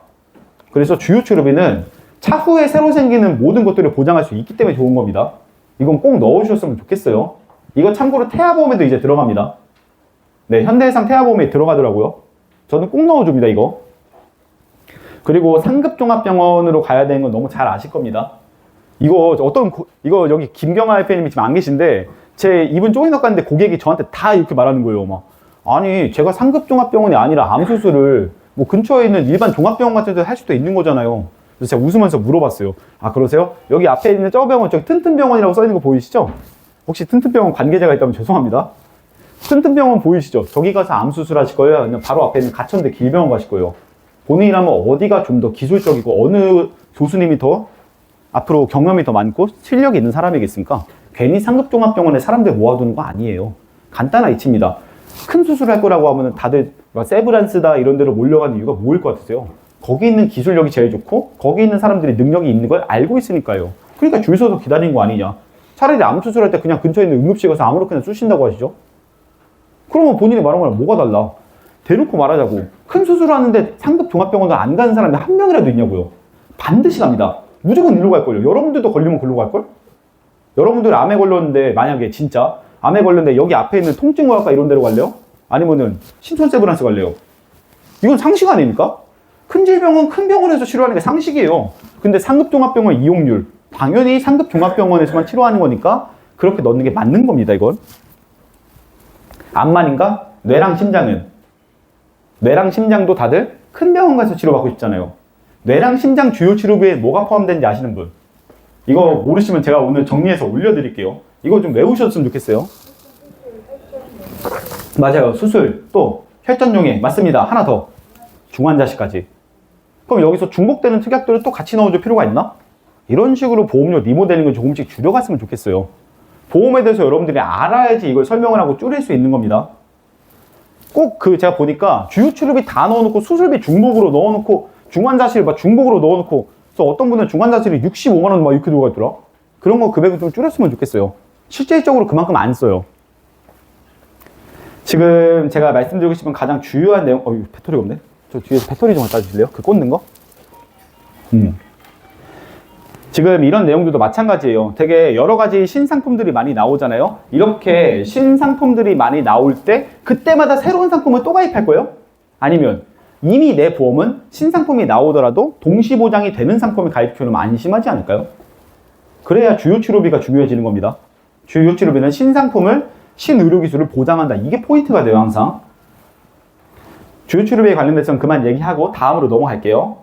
S1: 그래서 주요 치료비는 차후에 새로 생기는 모든 것들을 보장할 수 있기 때문에 좋은 겁니다. 이건 꼭 넣어주셨으면 좋겠어요. 이거 참고로 태아보험에도 이제 들어갑니다. 네, 현대해상 태아보험에 들어가더라고요. 저는 꼭 넣어줍니다, 이거. 그리고 상급종합병원으로 가야 되는 건 너무 잘 아실 겁니다. 이거 여기 김경아 대표님이 지금 안 계신데 제 이분 조인업 갔는데 고객이 저한테 다 이렇게 말하는 거예요. 막 아니 제가 상급종합병원이 아니라 암수술을 뭐 근처에 있는 일반 종합병원 같은 데 할 수도 있는 거잖아요. 그래서 제가 웃으면서 물어봤어요. 아 그러세요? 여기 앞에 있는 저 병원 저기 튼튼병원이라고 써 있는 거 보이시죠? 혹시 튼튼병원 관계자가 있다면 죄송합니다. 튼튼병원 보이시죠? 저기 가서 암수술 하실 거예요? 아니면 바로 앞에 있는 가천대 길병원 가실 거예요? 본인이라면 어디가 좀 더 기술적이고 어느 교수님이 더 앞으로 경험이 더 많고 실력이 있는 사람이겠습니까? 괜히 상급종합병원에 사람들 모아두는 거 아니에요. 간단한 이치입니다. 큰 수술할 거라고 하면 다들 세브란스다 이런 데로 몰려가는 이유가 뭐일 것 같으세요? 거기 있는 기술력이 제일 좋고 거기 있는 사람들이 능력이 있는 걸 알고 있으니까요. 그러니까 줄 서서 기다리는 거 아니냐. 차라리 암 수술할 때 그냥 근처에 있는 응급실 가서 아무렇게나 쑤신다고 하시죠. 그러면 본인이 말한 거랑 뭐가 달라? 대놓고 말하자고. 큰 수술하는데 상급 종합병원을 안 가는 사람이 한 명이라도 있냐고요. 반드시 갑니다. 무조건 일로 갈걸요. 여러분들도 걸리면 글로 갈걸? 여러분들 암에 걸렸는데 만약에 진짜 암에 걸렸는데 여기 앞에 있는 통증의학과 이런 데로 갈래요? 아니면은 신촌세브란스 갈래요? 이건 상식 아닙니까? 큰 질병은 큰 병원에서 치료하는 게 상식이에요. 근데 상급종합병원 이용률 당연히 상급종합병원에서만 치료하는 거니까 그렇게 넣는 게 맞는 겁니다. 이건 암만인가? 뇌랑 심장은 뇌랑 심장도 다들 큰 병원 가서 치료받고 싶잖아요. 뇌랑 심장 주요 치료비에 뭐가 포함되는지 아시는 분? 이거 모르시면 제가 오늘 정리해서 올려드릴게요. 이거 좀 외우셨으면 좋겠어요. 맞아요. 수술, 또 혈전용해. 맞습니다. 하나 더. 중환자실까지. 그럼 여기서 중복되는 특약들을 또 같이 넣어줄 필요가 있나? 이런 식으로 보험료 리모델링을 조금씩 줄여갔으면 좋겠어요. 보험에 대해서 여러분들이 알아야지 이걸 설명을 하고 줄일 수 있는 겁니다. 꼭 제가 보니까 주요 치료비 다 넣어놓고 수술비 중복으로 넣어놓고 중환자실 막 중복으로 넣어놓고, 그래서 어떤 분은 중환자실이 65만 원 막 이렇게 들어가 있더라. 그런 거 금액을 좀 줄였으면 좋겠어요. 실질적으로 그만큼 안 써요. 지금 제가 말씀드리고 싶은 가장 주요한 내용, 배터리가 없네. 저 뒤에서 배터리 좀 갖다 주실래요? 그 꽂는 거? 지금 이런 내용들도 마찬가지예요. 되게 여러 가지 신상품들이 많이 나오잖아요. 이렇게 신상품들이 많이 나올 때 그때마다 새로운 상품을 또 가입할 거예요? 아니면 이미 내 보험은 신상품이 나오더라도 동시보장이 되는 상품을 가입시켜놓으면 안심하지 않을까요? 그래야 주요치료비가 중요해지는 겁니다. 주요치료비는 신상품을, 신의료기술을 보장한다. 이게 포인트가 돼요, 항상. 주요치료비에 관련돼서는 그만 얘기하고 다음으로 넘어갈게요.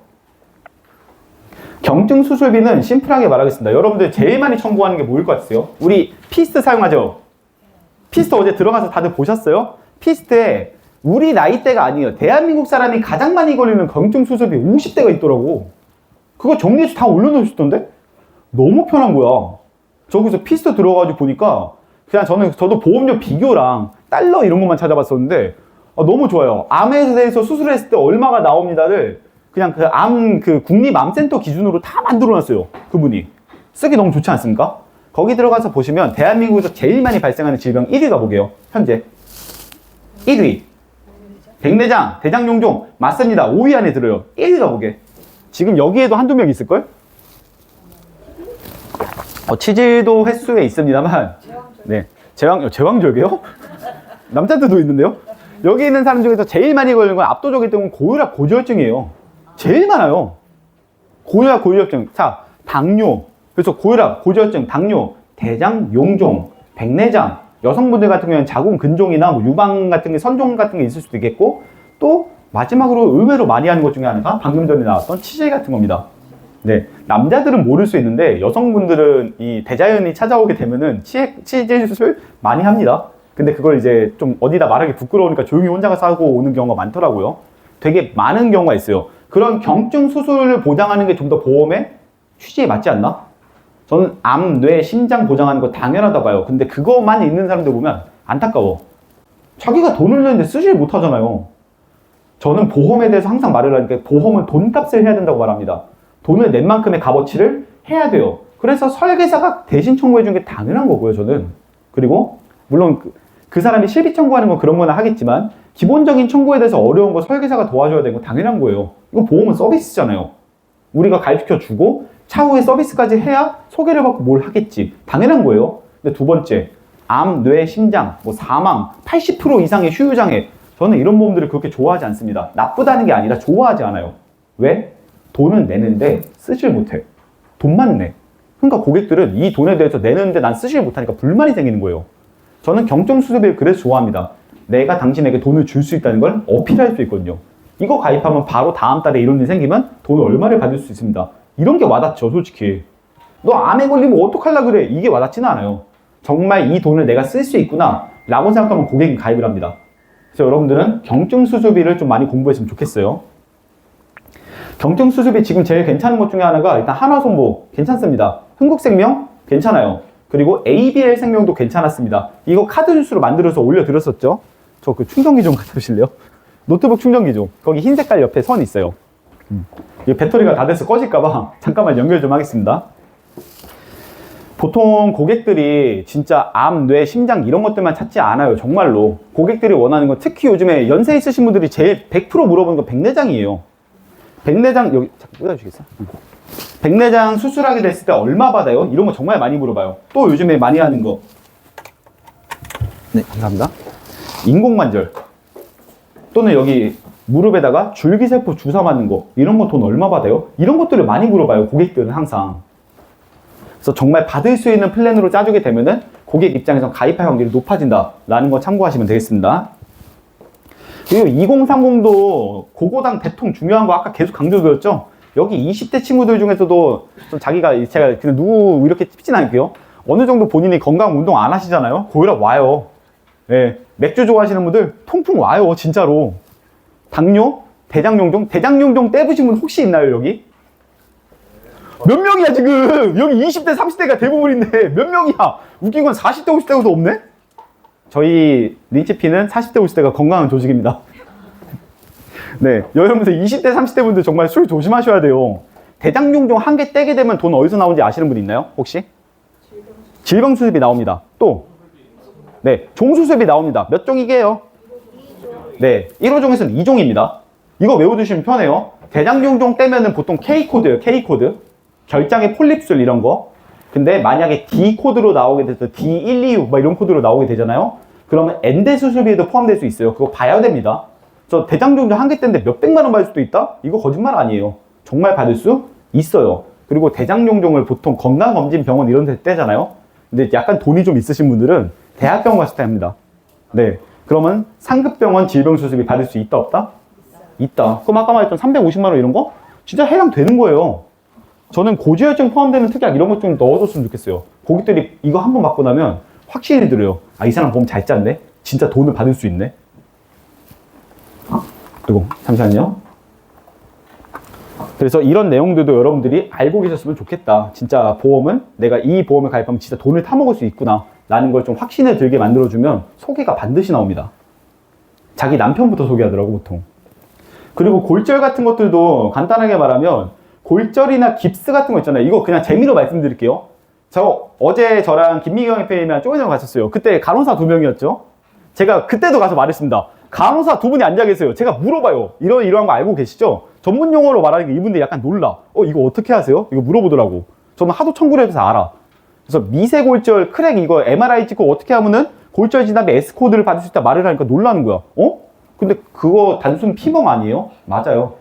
S1: 경증수술비는 심플하게 말하겠습니다. 여러분들 제일 많이 청구하는 게 뭐일 것 같으세요? 우리 피스트 사용하죠? 피스트 어제 들어가서 다들 보셨어요? 피스트에 우리 나이대가 아니에요. 대한민국 사람이 가장 많이 걸리는 경증수술비 50대가 있더라고. 그거 정리해서 다 올려놓으셨던데? 너무 편한 거야. 저기서 피스트 들어가가지고 보니까 그냥 저도 보험료 비교랑 달러 이런 것만 찾아봤었는데 너무 좋아요. 암에 대해서 수술했을 때 얼마가 나옵니다를 그냥 국립암센터 기준으로 다 만들어놨어요. 그분이. 쓰기 너무 좋지 않습니까? 거기 들어가서 보시면 대한민국에서 제일 많이 발생하는 질병 1위가 뭐게요? 현재 1위 백내장, 대장용종. 맞습니다. 5위 안에 들어요. 1위가 뭐게? 지금 여기에도 한두 명 있을걸? 치질도 횟수에 있습니다만, 네, 제왕절개요? 남자들도 있는데요? 여기 있는 사람 중에서 제일 많이 걸리는 건 압도적일 때는 고혈압, 고지혈증이에요. 제일 많아요. 고혈압, 고지혈증. 자, 당뇨. 그래서 고혈압, 고지혈증, 당뇨, 대장, 용종, 백내장. 여성분들 같은 경우에는 자궁 근종이나 뭐 유방 같은 게, 선종 같은 게 있을 수도 있겠고, 또 마지막으로 의외로 많이 하는 것 중에 하나가 방금 전에 나왔던 치질 같은 겁니다. 네, 남자들은 모를 수 있는데 여성분들은 이 대자연이 찾아오게 되면은 치질 수술 많이 합니다. 근데 그걸 이제 좀 어디다 말하기 부끄러우니까 조용히 혼자 가서 하고 오는 경우가 많더라고요. 되게 많은 경우가 있어요. 그런 경증 수술을 보장하는 게 좀 더 보험의 취지에 맞지 않나? 저는 암, 뇌, 심장 보장하는 거 당연하다 봐요. 근데 그거만 있는 사람들 보면 안타까워. 자기가 돈을 내는데 쓰질 못하잖아요. 저는 보험에 대해서 항상 말을 하니까 보험은 돈값을 해야 된다고 말합니다. 돈을 낸 만큼의 값어치를 해야 돼요. 그래서 설계사가 대신 청구해 준 게 당연한 거고요, 저는. 그리고 물론 그 사람이 실비 청구하는 건 그런 거나 하겠지만 기본적인 청구에 대해서 어려운 거 설계사가 도와줘야 되는 건 당연한 거예요. 이거 보험은 서비스잖아요. 우리가 가입시켜 주고 차후에 서비스까지 해야 소개를 받고 뭘 하겠지. 당연한 거예요. 근데 두 번째, 암, 뇌, 심장, 뭐 사망, 80% 이상의 휴유장애. 저는 이런 보험들을 그렇게 좋아하지 않습니다. 나쁘다는 게 아니라 좋아하지 않아요. 왜? 돈은 내는데 쓰질 못해. 돈만 내. 그러니까 고객들은 이 돈에 대해서 내는데 난 쓰질 못하니까 불만이 생기는 거예요. 저는 경증수술비를 그래서 좋아합니다. 내가 당신에게 돈을 줄 수 있다는 걸 어필할 수 있거든요. 이거 가입하면 바로 다음 달에 이런 일 생기면 돈을 얼마를 받을 수 있습니다. 이런 게 와닿죠, 솔직히. 너 암에 걸리면 어떡하려고 그래? 이게 와닿지는 않아요. 정말 이 돈을 내가 쓸 수 있구나 라고 생각하면 고객이 가입을 합니다. 그래서 여러분들은 경증수술비를 좀 많이 공부했으면 좋겠어요. 경증수술비 지금 제일 괜찮은 것 중에 하나가 일단 한화손보 괜찮습니다. 흥국생명 괜찮아요. 그리고 ABL 생명도 괜찮았습니다. 이거 카드 뉴스로 만들어서 올려드렸었죠. 저 그 충전기 좀 갖다 주실래요? 노트북 충전기 좀. 거기 흰 색깔 옆에 선 있어요. 이 배터리가 다 돼서 꺼질까봐 잠깐만 연결 좀 하겠습니다. 보통 고객들이 진짜 암, 뇌, 심장 이런 것들만 찾지 않아요. 정말로. 고객들이 원하는 건 특히 요즘에 연세 있으신 분들이 제일 100% 물어보는 건 백내장이에요. 백내장 여기 잠깐 꽂아주시겠어요? 백내장 수술하게 됐을 때 얼마 받아요? 이런 거 정말 많이 물어봐요. 또 요즘에 많이 하는 거. 네, 감사합니다. 인공관절. 또는 여기 무릎에다가 줄기세포 주사 맞는 거. 이런 거 돈 얼마 받아요? 이런 것들을 많이 물어봐요. 고객들은 항상. 그래서 정말 받을 수 있는 플랜으로 짜주게 되면은 고객 입장에서 가입할 확률이 높아진다라는 거 참고하시면 되겠습니다. 그리고 2030도 고고당 대통 중요한 거 아까 계속 강조드렸죠? 여기 20대 친구들 중에서도 좀 자기가, 제가 그냥 누구 이렇게 찝진 않을게요. 어느 정도 본인이 건강 운동 안 하시잖아요? 고혈압 와요. 예, 맥주 좋아하시는 분들 통풍 와요, 진짜로. 당뇨, 대장용종 떼부신 분 혹시 있나요, 여기? 몇 명이야, 지금? 여기 20대, 30대가 대부분인데, 몇 명이야? 웃긴 건 40대, 50대도 없네? 저희 린치피는 40대, 50대가 건강한 조직입니다. 네, 여러분들 20대, 30대 분들 정말 술 조심하셔야 돼요. 대장용종 한 개 떼게 되면 돈 어디서 나오는지 아시는 분 있나요, 혹시? 질병수습이 나옵니다. 또, 네, 종수습이 나옵니다. 몇 종이게요? 네, 1호종에서는 2종입니다. 이거 외워두시면 편해요. 대장용종 떼면은 보통 K코드예요, K코드. 결장의 폴립술 이런 거. 근데 만약에 D코드로 나오게 돼서 D126 막 이런 코드로 나오게 되잖아요. 그러면 엔대 수술비에도 포함될 수 있어요. 그거 봐야 됩니다. 저 대장용종 한 개 떼는데 몇백만 원 받을 수도 있다? 이거 거짓말 아니에요. 정말 받을 수 있어요. 그리고 대장용종을 보통 건강검진병원 이런 데 떼잖아요. 근데 약간 돈이 좀 있으신 분들은 대학병원 갔을 때 합니다. 네. 그러면 상급병원 질병수습이 받을 수 있다, 없다? 있다. 그럼 아까 말했던 350만 원 이런 거? 진짜 해당되는 거예요. 저는 고지혈증 포함되는 특약 이런 것 좀 넣어줬으면 좋겠어요. 고객들이 이거 한 번 받고 나면 확실히 들어요. 아, 이 사람 보험 잘 짰네? 진짜 돈을 받을 수 있네? 그리고 잠시만요. 그래서 이런 내용들도 여러분들이 알고 계셨으면 좋겠다. 진짜 보험은 내가 이 보험을 가입하면 진짜 돈을 타먹을 수 있구나 라는 걸 좀 확신을 들게 만들어주면 소개가 반드시 나옵니다. 자기 남편부터 소개하더라고, 보통. 그리고 골절 같은 것들도 간단하게 말하면 골절이나 깁스 같은 거 있잖아요. 이거 그냥 재미로 말씀드릴게요. 저 어제 저랑 김미경 FA랑 쪼개서 갔었어요. 그때 간호사 2명이었죠. 제가 그때도 가서 말했습니다. 간호사 2분이 앉아 계세요. 제가 물어봐요. 이러한 거 알고 계시죠? 전문 용어로 말하니까 이분들이 약간 놀라. 이거 어떻게 하세요? 이거 물어보더라고. 저는 하도 청구를 해서 알아. 그래서 미세골절, 크랙 이거 MRI 찍고 어떻게 하면은 골절 진단에 S코드를 받을 수 있다 말을 하니까 놀라는 거야. 근데 그거 단순 피멍 아니에요? 맞아요.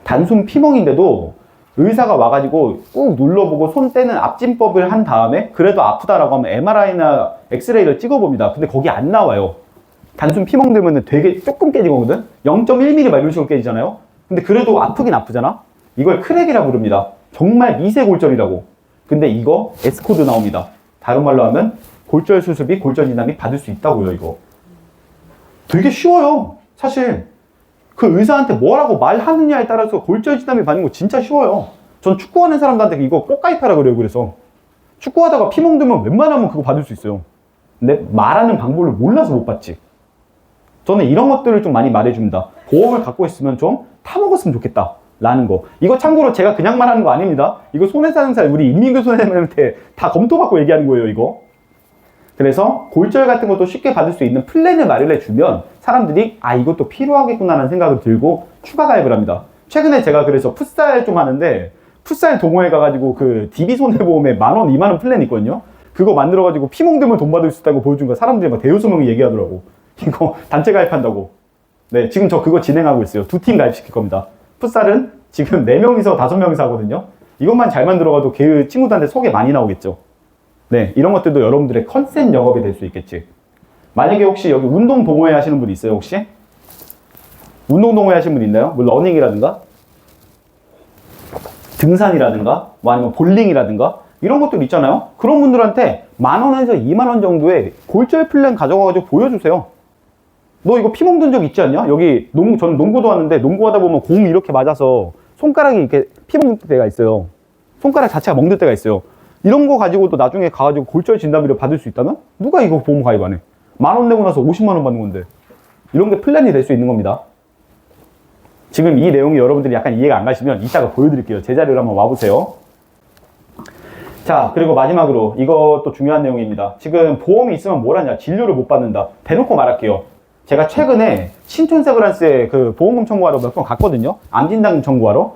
S1: 단순 피멍인데도 의사가 와가지고 꾹 눌러보고 손 떼는 앞진법을 한 다음에 그래도 아프다라고 하면 MRI나 엑스레이를 찍어봅니다. 근데 거기 안 나와요. 단순 피멍 들면 되게 조금 깨지거든? 0.1mm 막 이런 식으로 깨지잖아요? 근데 그래도 아프긴 아프잖아? 이걸 크랙이라고 부릅니다. 정말 미세골절이라고. 근데 이거 S코드 나옵니다. 다른 말로 하면 골절 수습이 골절 진단이 받을 수 있다고요, 이거. 되게 쉬워요, 사실. 그 의사한테 뭐라고 말하느냐에 따라서 골절 진단비 받는 거 진짜 쉬워요. 전 축구하는 사람들한테 이거 꼭 가입하라 그래요. 그래서 축구하다가 피멍 들면 웬만하면 그거 받을 수 있어요. 근데 말하는 방법을 몰라서 못 받지. 저는 이런 것들을 좀 많이 말해줍니다. 보험을 갖고 있으면 좀 타먹었으면 좋겠다 라는 거. 이거 참고로 제가 그냥 말하는 거 아닙니다. 이거 손해사증사 우리 임민규 선생님한테 다 검토받고 얘기하는 거예요, 이거. 그래서 골절 같은 것도 쉽게 받을 수 있는 플랜을 마련해 주면 사람들이 이것도 필요하겠구나 라는 생각을 들고 추가 가입을 합니다. 최근에 제가 그래서 풋살 좀 하는데 풋살 동호회 가가지고 그 DB손해보험에 10,000원, 20,000원 플랜 있거든요. 그거 만들어가지고 피멍 들면 돈 받을 수 있다고 보여준 거 사람들이 막 대여소명이 얘기하더라고. 이거 단체 가입한다고. 네, 지금 저 그거 진행하고 있어요. 2팀 가입시킬 겁니다. 풋살은 지금 4명이서 5명이서 하거든요. 이것만 잘 만들어가도 걔 친구들한테 소개 많이 나오겠죠. 네, 이런 것들도 여러분들의 컨셉 영업이 될 수 있겠지. 만약에 혹시 여기 운동 동호회 하시는 분 있어요, 혹시? 운동 동호회 하시는 분 있나요? 뭐 러닝이라든가 등산이라든가 뭐 아니면 볼링이라든가 이런 것들 있잖아요. 그런 분들한테 10,000원에서 20,000원 정도의 골절 플랜 가져가가지고 보여주세요. 너 이거 피멍 든 적 있지 않냐? 여기 저는 농구도 하는데 농구하다 보면 공이 이렇게 맞아서 손가락이 이렇게 피멍 들 때가 있어요. 손가락 자체가 멍들 때가 있어요. 이런 거 가지고도 나중에 가가지고 골절 진단비를 받을 수 있다면 누가 이거 보험 가입 안 해? 10,000원 내고 나서 50만 원 받는 건데. 이런 게 플랜이 될 수 있는 겁니다. 지금 이 내용이 여러분들이 약간 이해가 안 가시면 이따가 보여드릴게요. 제 자리로 한번 와보세요. 자, 그리고 마지막으로 이것도 중요한 내용입니다. 지금 보험이 있으면 뭘 하냐? 진료를 못 받는다. 대놓고 말할게요. 제가 최근에 신촌세브란스에 그 보험금 청구하러 몇 번 갔거든요. 암진단 청구하러.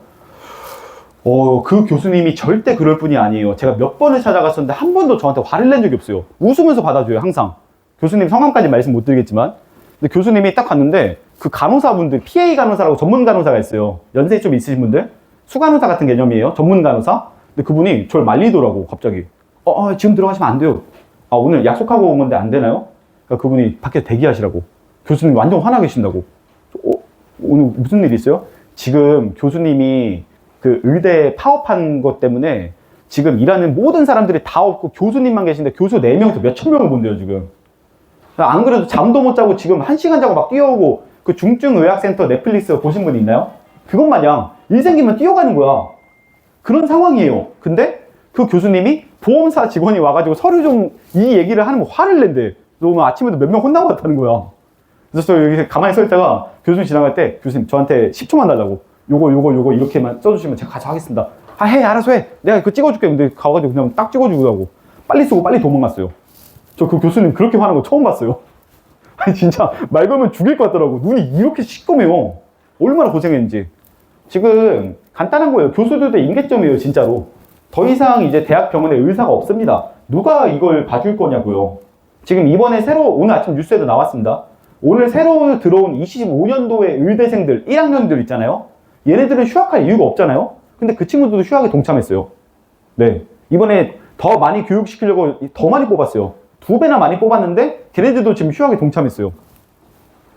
S1: 그 교수님이 절대 그럴 분이 아니에요. 제가 몇 번을 찾아갔었는데 한 번도 저한테 화를 낸 적이 없어요. 웃으면서 받아줘요, 항상. 교수님 성함까지 말씀 못 드리겠지만. 근데 교수님이 딱 갔는데 그 간호사분들, PA 간호사라고 전문 간호사가 있어요. 연세 좀 있으신 분들. 수간호사 같은 개념이에요. 전문 간호사. 근데 그분이 저를 말리더라고, 갑자기. 지금 들어가시면 안 돼요. 오늘 약속하고 온 건데 안 되나요? 그러니까 그분이 밖에 대기하시라고. 교수님 완전 화나 계신다고. 오늘 무슨 일 있어요? 지금 교수님이 그 의대 파업한 것 때문에 지금 일하는 모든 사람들이 다 없고 교수님만 계신데 교수 4명에서 몇천 명을 본대요, 지금. 안 그래도 잠도 못 자고 지금 1시간 자고 막 뛰어오고 그 중증의학센터 넷플릭스 보신 분 있나요? 그것 마냥 일 생기면 뛰어가는 거야. 그런 상황이에요. 근데 그 교수님이 보험사 직원이 와가지고 서류 좀 이 얘기를 하는 거 화를 낸대. 너 오늘 아침에도 몇 명 혼나고 왔다는 거야. 그래서 저 여기 가만히 서 있다가 교수님 지나갈 때 교수님 저한테 10초만 달라고. 요거 이렇게만 써주시면 제가 가서 하겠습니다. 아, 해, 알아서 해. 내가 그거 찍어줄게. 근데 가가지고 그냥 딱 찍어주고 빨리 쓰고 빨리 도망갔어요. 저 그 교수님 그렇게 화는 거 처음 봤어요. 아니 진짜 말 걸면 죽일 것 같더라고. 눈이 이렇게 시꺼매요. 얼마나 고생했는지. 지금 간단한 거예요. 교수들도 임계점이에요, 진짜로. 더 이상 이제 대학 병원에 의사가 없습니다. 누가 이걸 봐줄 거냐고요. 지금 이번에 새로 오늘 아침 뉴스에도 나왔습니다. 오늘 새로 들어온 25년도의 의대생들 1학년들 있잖아요. 얘네들은 휴학할 이유가 없잖아요. 근데 그 친구들도 휴학에 동참했어요. 네, 이번에 더 많이 교육시키려고 더 많이 뽑았어요. 2배나 많이 뽑았는데 걔네들도 지금 휴학에 동참했어요.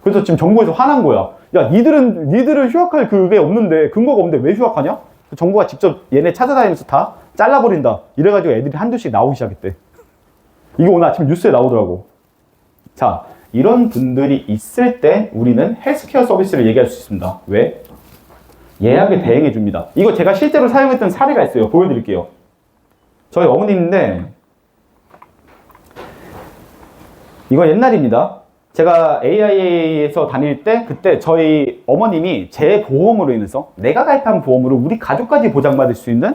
S1: 그래서 지금 정부에서 화난 거야. 야, 니들은 휴학할 그게 없는데, 근거가 없는데 왜 휴학하냐? 정부가 직접 얘네 찾아다니면서 다 잘라버린다. 이래가지고 애들이 한두씩 나오기 시작했대. 이거 오늘 아침 뉴스에 나오더라고. 자, 이런 분들이 있을 때 우리는 헬스케어 서비스를 얘기할 수 있습니다. 왜? 예약에 대행해 줍니다. 이거 제가 실제로 사용했던 사례가 있어요. 보여드릴게요. 저희 어머님인데, 이거 옛날입니다. 제가 AIA에서 다닐 때 그때 저희 어머님이 제 보험으로 인해서 내가 가입한 보험으로 우리 가족까지 보장받을 수 있는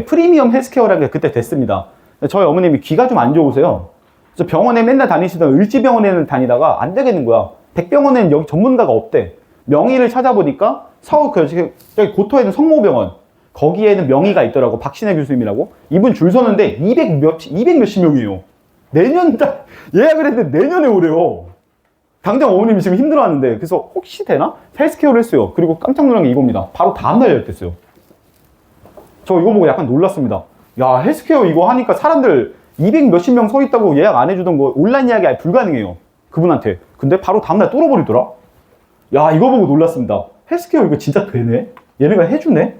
S1: 프리미엄 헬스케어라는 게 그때 됐습니다. 저희 어머님이 귀가 좀 안 좋으세요. 그래서 병원에 맨날 다니시던 을지병원에는 다니다가 안 되겠는 거야. 백병원에는 여기 전문가가 없대. 명의를 찾아보니까 서울 저기 고토에 있는 성모병원 거기에는 명의가 있더라고. 박신혜 교수님이라고. 이분 줄 서는데 200 몇십 명이에요. 내년 딱 예약을 했는데 내년에 오래요. 당장 어머님이 지금 힘들어하는데 그래서 혹시 되나? 헬스케어를 했어요. 그리고 깜짝 놀란 게 이겁니다. 바로 다음날 예약됐어요. 저 이거 보고 약간 놀랐습니다. 야, 헬스케어 이거 하니까 사람들 200 몇십 명 서 있다고 예약 안 해주던 거 온라인 예약이 아예 불가능해요. 그분한테. 근데 바로 다음날 뚫어버리더라. 야, 이거 보고 놀랐습니다. 헬스케어 이거 진짜 되네? 얘네가 해주네?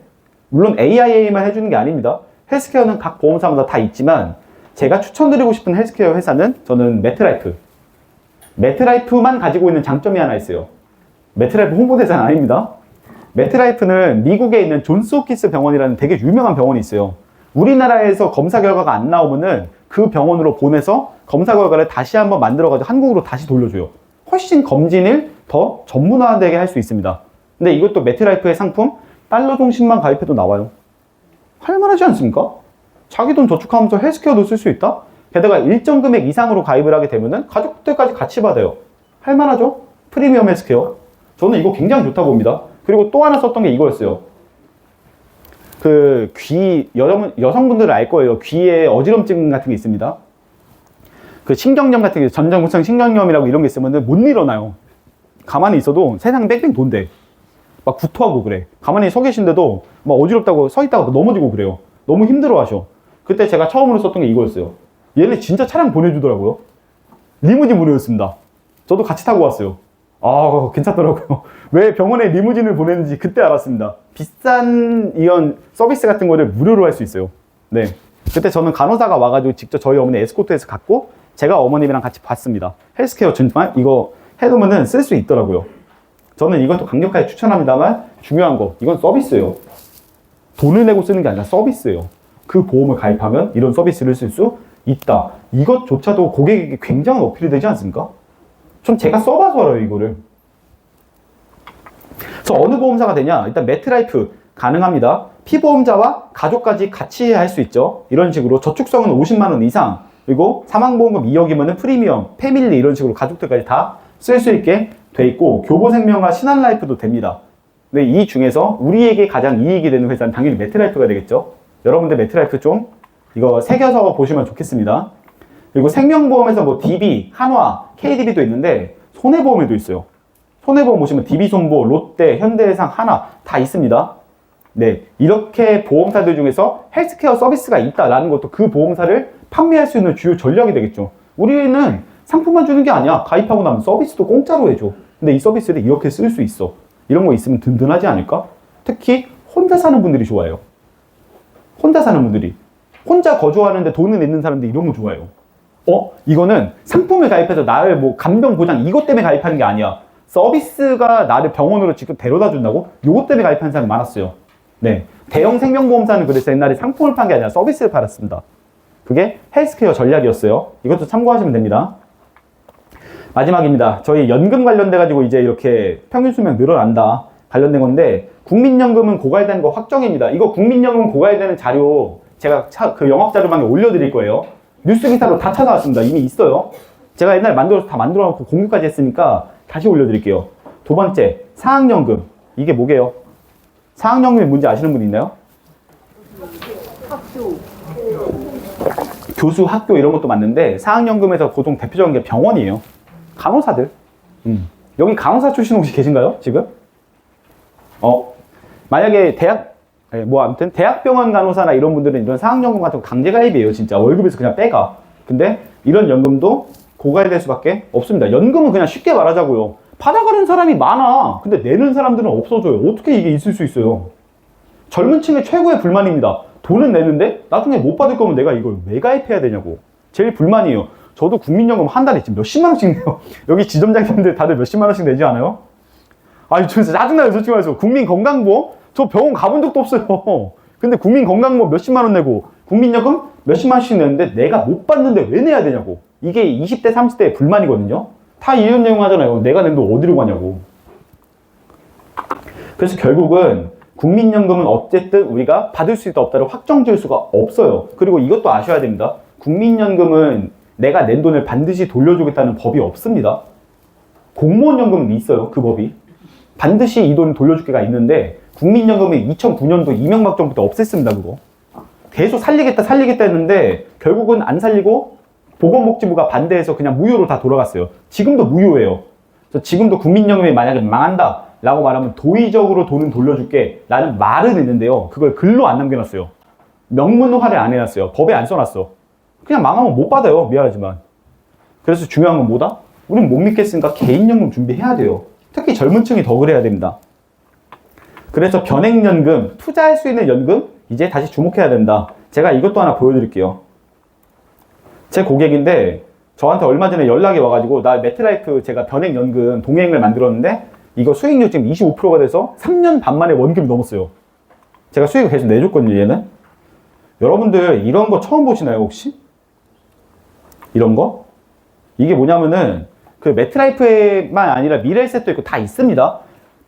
S1: 물론 AIA만 해주는 게 아닙니다. 헬스케어는 각 보험사마다 다 있지만 제가 추천드리고 싶은 헬스케어 회사는 저는 매트라이프. 매트라이프만 가지고 있는 장점이 하나 있어요. 매트라이프 홍보대사는 아닙니다. 매트라이프는 미국에 있는 존스 홉킨스 병원이라는 되게 유명한 병원이 있어요. 우리나라에서 검사 결과가 안 나오면은 그 병원으로 보내서 검사 결과를 다시 한번 만들어가지고 한국으로 다시 돌려줘요. 훨씬 검진을 더 전문화되게 할 수 있습니다. 근데 이것도 매트라이프의 상품 달러 종신만 가입해도 나와요. 할만하지 않습니까? 자기 돈 저축하면서 헬스케어도 쓸 수 있다? 게다가 일정 금액 이상으로 가입을 하게 되면은 가족들까지 같이 받아요. 할만하죠? 프리미엄 헬스케어. 저는 이거 굉장히 좋다고 봅니다. 그리고 또 하나 썼던 게 이거였어요. 그 여성분들은 알 거예요. 귀에 어지럼증 같은 게 있습니다. 그 신경염 같은 게 전정구성 신경염이라고 이런 게 있으면 못 일어나요. 가만히 있어도 세상 뺑뺑 돈대. 막 구토하고 그래. 가만히 서 계신데도 막 어지럽다고 서 있다가 넘어지고 그래요. 너무 힘들어 하셔. 그때 제가 처음으로 썼던 게 이거였어요. 얘네 진짜 차량 보내주더라고요. 리무진 보내줬습니다. 저도 같이 타고 왔어요. 아, 괜찮더라고요. 왜 병원에 리무진을 보내는지 그때 알았습니다. 비싼 이런 서비스 같은 거를 무료로 할 수 있어요. 네. 그때 저는 간호사가 와가지고 직접 저희 어머니 에스코트해서 갔고 제가 어머님이랑 같이 봤습니다. 헬스케어 정말 이거 해놓으면 쓸 수 있더라고요. 저는 이것도 강력하게 추천합니다만 중요한 거, 이건 서비스예요. 돈을 내고 쓰는 게 아니라 서비스예요. 그 보험을 가입하면 이런 서비스를 쓸 수 있다. 이것조차도 고객에게 굉장히 어필이 되지 않습니까? 좀 제가 써봐서 알아요, 이거를. 그래서 어느 보험사가 되냐? 일단 매트라이프 가능합니다. 피보험자와 가족까지 같이 할 수 있죠. 이런 식으로 저축성은 50만 원 이상, 그리고 사망보험금 2억이면 프리미엄, 패밀리 이런 식으로 가족들까지 다 쓸 수 있게 돼 있고 교보생명과 신한라이프도 됩니다. 근데 이 중에서 우리에게 가장 이익이 되는 회사는 당연히 매트라이프가 되겠죠. 여러분들 매트라이프 좀 이거 새겨서 보시면 좋겠습니다. 그리고 생명보험에서 뭐 DB, 한화, KDB도 있는데 손해보험에도 있어요. 손해보험 보시면 DB손보, 롯데, 현대해상, 하나 다 있습니다. 네, 이렇게 보험사들 중에서 헬스케어 서비스가 있다라는 것도 그 보험사를 판매할 수 있는 주요 전략이 되겠죠. 우리는 상품만 주는 게 아니야. 가입하고 나면 서비스도 공짜로 해줘. 근데 이 서비스를 이렇게 쓸 수 있어. 이런 거 있으면 든든하지 않을까? 특히 혼자 사는 분들이 좋아해요. 혼자 사는 분들이. 혼자 거주하는데 돈은 있는 사람들이 이런 거 좋아해요. 이거는 상품을 가입해서 나를 뭐 간병 보장 이것 때문에 가입하는 게 아니야. 서비스가 나를 병원으로 직접 데려다 준다고? 요것 때문에 가입하는 사람이 많았어요. 네. 대형 생명보험사는 그래서 옛날에 상품을 판 게 아니라 서비스를 팔았습니다. 그게 헬스케어 전략이었어요. 이것도 참고하시면 됩니다. 마지막입니다. 저희 연금 관련돼가지고 이제 이렇게 평균 수명 늘어난다. 관련된 건데, 국민연금은 고갈되는 거 확정입니다. 이거 국민연금 고갈되는 자료 제가 그 영업자료방에 올려드릴 거예요. 뉴스 기사로 다 찾아왔습니다. 이미 있어요. 제가 옛날에 만들어서 다 만들어 놓고 공유까지 했으니까 다시 올려드릴게요. 두 번째, 사학연금. 이게 뭐게요? 사학연금이 뭔지 아시는 분 있나요? 교수, 학교 이런 것도 맞는데 사학연금에서 보통 대표적인 게 병원이에요. 간호사들. 여기 간호사 출신 혹시 계신가요? 지금? 만약에 아무튼 대학병원 간호사나 이런 분들은 이런 사학연금 같은 거 강제가입이에요. 진짜 월급에서 그냥 빼가. 근데 이런 연금도 고갈될 수밖에 없습니다. 연금은 그냥 쉽게 말하자고요. 받아가는 사람이 많아. 근데 내는 사람들은 없어져요. 어떻게 이게 있을 수 있어요? 젊은 층의 최고의 불만입니다. 돈은 내는데 나중에 못 받을 거면 내가 이걸 왜 가입해야 되냐고. 제일 불만이에요. 저도 국민연금 한 달에 지금 몇십만 원씩 내요. 여기 지점장님들 다들 몇십만 원씩 내지 않아요? 아니, 진짜 짜증나요. 솔직히 말해서. 국민건강보험? 저 병원 가본 적도 없어요. 근데 국민건강보험 몇십만 원 내고 국민연금 몇십만 원씩 내는데 내가 못 받는데 왜 내야 되냐고. 이게 20대, 30대의 불만이거든요. 다 이런 내용 하잖아요. 내가 낸 돈 어디로 가냐고. 그래서 결국은 국민연금은 어쨌든 우리가 받을 수 있다 없다를 확정 지을 수가 없어요. 그리고 이것도 아셔야 됩니다. 국민연금은 내가 낸 돈을 반드시 돌려주겠다는 법이 없습니다. 공무원연금은 있어요. 그 법이. 반드시 이 돈 돌려주기가 있는데 국민연금이 2009년도 이명박 정부 때 없앴습니다. 그거. 계속 살리겠다 했는데 결국은 안 살리고 보건복지부가 반대해서 그냥 무효로 다 돌아갔어요. 지금도 무효예요. 그래서 지금도 국민연금이 만약에 망한다 라고 말하면 도의적으로 돈은 돌려줄게 라는 말은 있는데요. 그걸 글로 안 남겨놨어요. 명문화를 안 해놨어요. 법에 안 써놨어. 그냥 망하면 못 받아요. 미안하지만. 그래서 중요한 건 뭐다? 우린 못 믿겠으니까 개인연금 준비해야 돼요. 특히 젊은 층이 더 그래야 됩니다. 그래서 변액연금, 투자할 수 있는 연금 이제 다시 주목해야 된다. 제가 이것도 하나 보여드릴게요. 제 고객인데 저한테 얼마 전에 연락이 와가지고 나 메트라이프 제가 변액연금 동행을 만들었는데 이거 수익률 지금 25%가 돼서 3년 반 만에 원금이 넘었어요. 제가 수익을 계속 내줬거든요. 얘는. 여러분들 이런 거 처음 보시나요 혹시? 이런 거? 이게 뭐냐면은 그 메트라이프만 아니라 미래에셋도 있고 다 있습니다.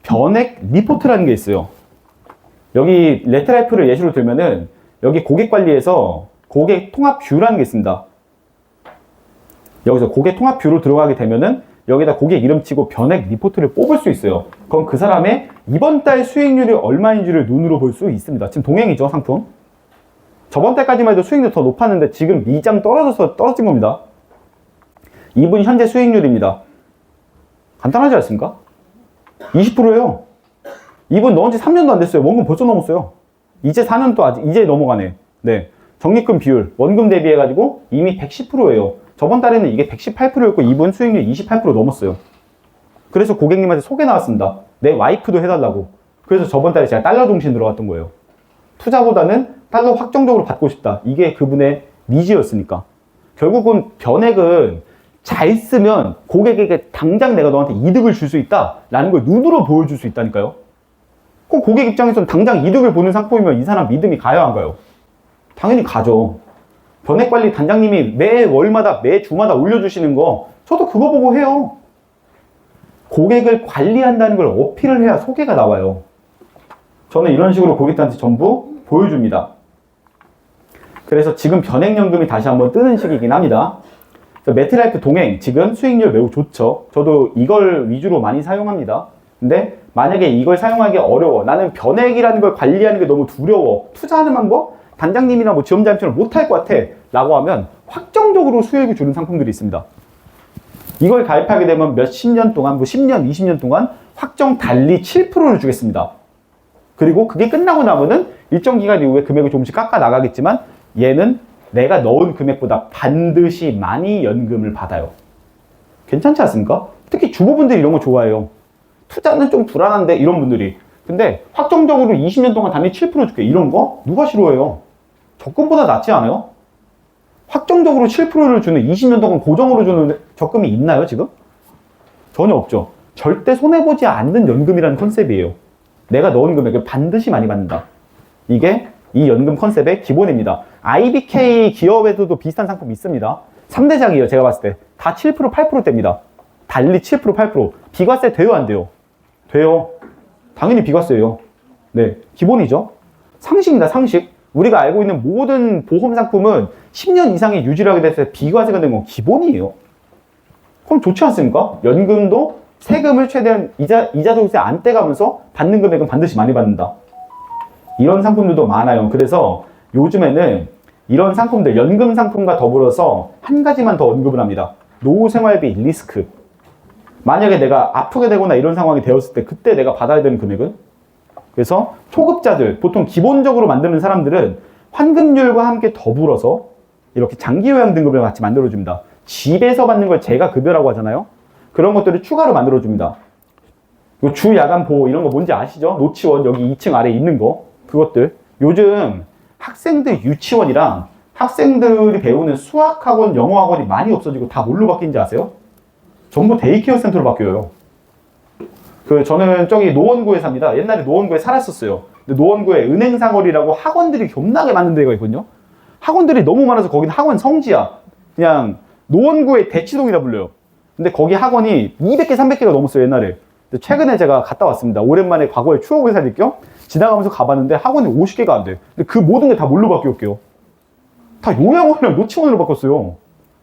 S1: 변액 리포트라는 게 있어요. 여기 메트라이프를 예시로 들면은 여기 고객 관리에서 고객 통합 뷰라는 게 있습니다. 여기서 고객 통합 뷰로 들어가게 되면은 여기다 고객 이름 치고 변액 리포트를 뽑을 수 있어요. 그럼 그 사람의 이번 달 수익률이 얼마인지를 눈으로 볼 수 있습니다. 지금 동행이죠, 상품. 저번 달까지만 해도 수익률이 더 높았는데 지금 미장 떨어진 겁니다. 이분 현재 수익률입니다. 간단하지 않습니까? 20%예요. 이분 넣은 지 3년도 안 됐어요. 원금 벌써 넘었어요. 이제 4년 또 이제 넘어가네. 네. 적립금 비율, 원금 대비해가지고 이미 110%예요. 저번 달에는 이게 118%였고 이분 수익률 28% 넘었어요. 그래서 고객님한테 소개 나왔습니다. 내 와이프도 해달라고. 그래서 저번 달에 제가 달러 동신 들어갔던 거예요. 투자보다는 달러 확정적으로 받고 싶다. 이게 그분의 니즈였으니까. 결국은 변액은 잘 쓰면 고객에게 당장 내가 너한테 이득을 줄 수 있다라는 걸 눈으로 보여줄 수 있다니까요. 그럼 고객 입장에서는 당장 이득을 보는 상품이면 이 사람 믿음이 가요, 안 가요? 당연히 가죠. 변액관리 단장님이 매 월마다, 매 주마다 올려주시는 거 저도 그거 보고 해요. 고객을 관리한다는 걸 어필을 해야 소개가 나와요. 저는 이런 식으로 고객들한테 전부 보여줍니다. 그래서 지금 변액연금이 다시 한번 뜨는 시기이긴 합니다. 메트라이프 동행 지금 수익률 매우 좋죠. 저도 이걸 위주로 많이 사용합니다. 근데 만약에 이걸 사용하기 어려워. 나는 변액이라는 걸 관리하는 게 너무 두려워. 투자하는 방법? 단장님이나 뭐 지원자님처럼 못할 것 같아. 라고 하면 확정적으로 수익을 주는 상품들이 있습니다. 이걸 가입하게 되면 몇십 년 동안, 뭐 10년, 20년 동안 확정 달리 7%를 주겠습니다. 그리고 그게 끝나고 나면은 일정 기간 이후에 금액을 조금씩 깎아 나가겠지만 얘는 내가 넣은 금액보다 반드시 많이 연금을 받아요. 괜찮지 않습니까? 특히 주부분들이 이런 거 좋아해요. 투자는 좀 불안한데 이런 분들이 근데 확정적으로 20년 동안 단위 7% 줄게. 이런 거? 누가 싫어해요? 적금보다 낫지 않아요? 확정적으로 7%를 주는 20년 동안 고정으로 주는 적금이 있나요, 지금? 전혀 없죠. 절대 손해보지 않는 연금이라는 컨셉이에요. 내가 넣은 금액을 반드시 많이 받는다. 이게 이 연금 컨셉의 기본입니다. IBK 기업에서도 비슷한 상품이 있습니다. 3대장이에요, 제가 봤을 때. 다 7%, 8%대입니다. 달리 7%, 8%. 비과세 돼요, 안 돼요? 돼요. 당연히 비과세예요. 네, 기본이죠. 상식입니다, 상식. 우리가 알고 있는 모든 보험 상품은 10년 이상의 유지를 하게 됐을 때 비과세가 된 건 기본이에요. 그럼 좋지 않습니까? 연금도 세금을 최대한 이자 소득세 안 떼가면서 받는 금액은 반드시 많이 받는다. 이런 상품들도 많아요. 그래서 요즘에는 이런 상품들, 연금 상품과 더불어서 한 가지만 더 언급을 합니다. 노후 생활비 리스크. 만약에 내가 아프게 되거나 이런 상황이 되었을 때 그때 내가 받아야 되는 금액은? 그래서 초급자들, 보통 기본적으로 만드는 사람들은 환급률과 함께 더불어서 이렇게 장기요양 등급을 같이 만들어줍니다. 집에서 받는 걸 제가 급여라고 하잖아요. 그런 것들을 추가로 만들어줍니다. 주 야간 보호 이런 거 뭔지 아시죠? 노치원 여기 2층 아래에 있는 거. 그것들. 요즘 학생들 유치원이랑 학생들이 배우는 수학학원, 영어학원이 많이 없어지고 다 뭘로 바뀐지 아세요? 전부 데이케어 센터로 바뀌어요. 저는 저기 노원구에 삽니다. 옛날에 노원구에 살았었어요. 근데 노원구에 은행사거리라고 학원들이 겁나게 많은 데가 있거든요. 학원들이 너무 많아서 거기는 학원 성지야. 그냥 노원구의 대치동이라 불려요. 근데 거기 학원이 200개, 300개가 넘었어요, 옛날에. 근데 최근에 제가 갔다 왔습니다. 오랜만에 과거의 추억을 살릴 겸 지나가면서 가봤는데 학원이 50개가 안 돼. 근데 그 모든 게 다 뭘로 바뀌었게요? 다 요양원이랑 노치원으로 바꿨어요.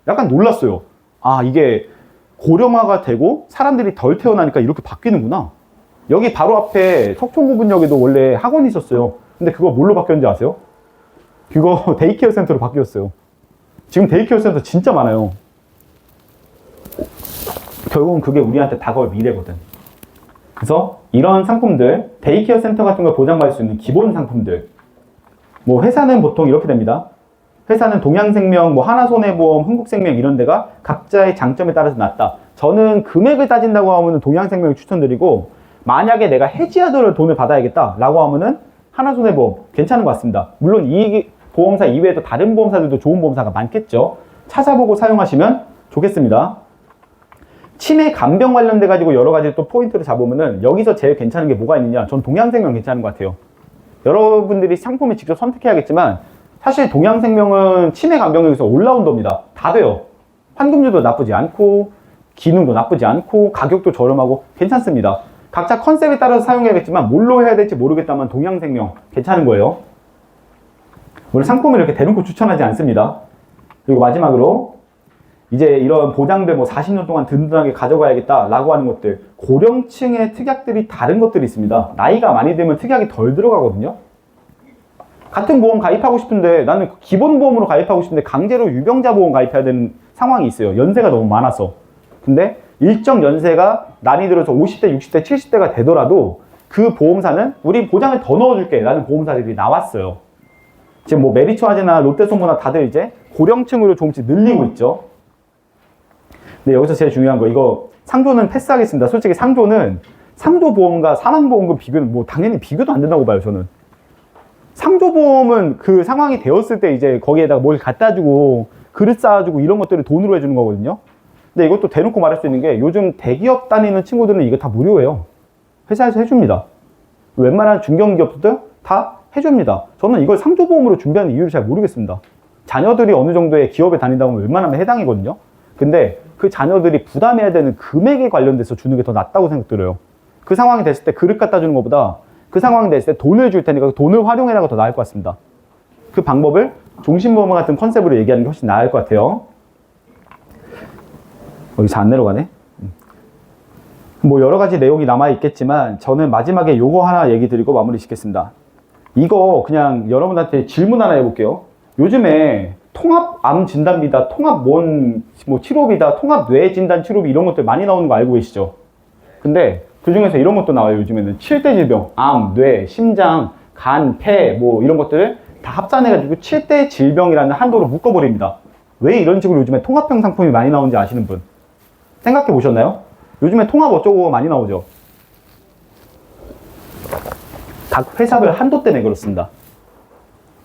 S1: 약간 놀랐어요. 아, 이게 고령화가 되고 사람들이 덜 태어나니까 이렇게 바뀌는구나. 여기 바로 앞에 석촌구분역에도 원래 학원이 있었어요. 근데 그거 뭘로 바뀌었는지 아세요? 그거 데이케어 센터로 바뀌었어요. 지금 데이케어 센터 진짜 많아요. 결국은 그게 우리한테 다가올 미래거든. 그래서 이런 상품들, 데이케어 센터 같은 걸 보장받을 수 있는 기본 상품들. 뭐 회사는 보통 이렇게 됩니다. 회사는 동양생명, 뭐 하나손해보험, 흥국생명 이런 데가 각자의 장점에 따라서 낫다. 저는 금액을 따진다고 하면 동양생명을 추천드리고, 만약에 내가 해지하더라도 돈을 받아야겠다라고 하면은 하나손해보험 괜찮은 것 같습니다. 물론 이 보험사 이외에도 다른 보험사들도 좋은 보험사가 많겠죠. 찾아보고 사용하시면 좋겠습니다. 치매 간병 관련돼 가지고 여러 가지 또 포인트를 잡으면은 여기서 제일 괜찮은 게 뭐가 있느냐? 전 동양생명 괜찮은 것 같아요. 여러분들이 상품을 직접 선택해야겠지만 사실 동양생명은 치매 간병에서 올라운더입니다. 다 돼요. 환급률도 나쁘지 않고 기능도 나쁘지 않고 가격도 저렴하고 괜찮습니다. 각자 컨셉에 따라서 사용해야겠지만 뭘로 해야 될지 모르겠다면 동양생명 괜찮은 거예요. 물론 상품을 이렇게 대놓고 추천하지 않습니다. 그리고 마지막으로 이제 이런 보장들 뭐 40년 동안 든든하게 가져가야겠다 라고 하는 것들, 고령층의 특약들이 다른 것들이 있습니다. 나이가 많이 들면 특약이 덜 들어가거든요. 같은 보험 가입하고 싶은데 나는 기본 보험으로 가입하고 싶은데 강제로 유병자 보험 가입해야 되는 상황이 있어요. 연세가 너무 많아서. 근데 일정 연세가 난이 들어서 50대, 60대, 70대가 되더라도 그 보험사는 우리 보장을 더 넣어줄게 라는 보험사들이 나왔어요. 지금 뭐 메리츠화재나 롯데손보나 다들 이제 고령층으로 조금씩 늘리고 있죠. 근데 여기서 제일 중요한 거, 이거 상조는 패스하겠습니다. 솔직히 상조는 상조보험과 사망보험과 비교는 뭐 당연히 비교도 안 된다고 봐요, 저는. 상조보험은 그 상황이 되었을 때 이제 거기에다가 뭘 갖다 주고 그릇 쌓아주고 이런 것들을 돈으로 해주는 거거든요. 근데 이것도 대놓고 말할 수 있는 게 요즘 대기업 다니는 친구들은 이거 다 무료예요. 회사에서 해줍니다. 웬만한 중견기업들 다 해줍니다. 저는 이걸 상조보험으로 준비하는 이유를 잘 모르겠습니다. 자녀들이 어느 정도의 기업에 다닌다고 하면 웬만하면 해당이거든요. 근데 그 자녀들이 부담해야 되는 금액에 관련돼서 주는 게 더 낫다고 생각들어요. 그 상황이 됐을 때 그릇 갖다 주는 것보다 그 상황이 됐을 때 돈을 줄 테니까 그 돈을 활용해라가 더 나을 것 같습니다. 그 방법을 종신보험 같은 컨셉으로 얘기하는 게 훨씬 나을 것 같아요. 여기서 안 내려가네. 뭐 여러 가지 내용이 남아 있겠지만 저는 마지막에 요거 하나 얘기 드리고 마무리 짓겠습니다. 이거 그냥 여러분한테 질문 하나 해볼게요. 요즘에 통합암 진단비다, 통합 치료비다, 통합뇌 진단 치료비 이런 것들 많이 나오는 거 알고 계시죠? 근데 그 중에서 이런 것도 나와요. 요즘에는 7대 질병, 암, 뇌, 심장, 간, 폐 뭐 이런 것들을 다 합산해가지고 7대 질병이라는 한도로 묶어버립니다. 왜 이런 식으로 요즘에 통합형 상품이 많이 나오는지 아시는 분? 생각해 보셨나요? 요즘에 통합 어쩌고 많이 나오죠. 각 회사별 한도 때문에 그렇습니다.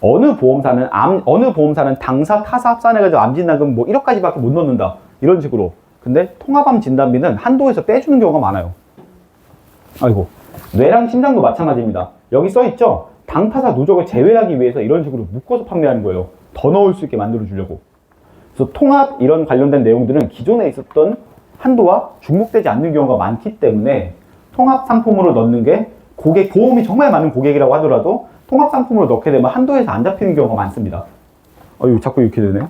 S1: 어느 보험사는 당사, 타사 합산해가지고 암진단금 뭐 1억까지밖에 못 넣는다. 이런 식으로. 근데 통합암 진단비는 한도에서 빼주는 경우가 많아요. 아이고. 뇌랑 심장도 마찬가지입니다. 여기 써있죠? 당타사 누적을 제외하기 위해서 이런 식으로 묶어서 판매하는 거예요. 더 넣을 수 있게 만들어주려고. 그래서 통합 이런 관련된 내용들은 기존에 있었던 한도와 중복되지 않는 경우가 많기 때문에 통합 상품으로 넣는 게 보험이 정말 많은 고객이라고 하더라도 통합 상품으로 넣게 되면 한도에서 안 잡히는 경우가 많습니다. 자꾸 이렇게 되네.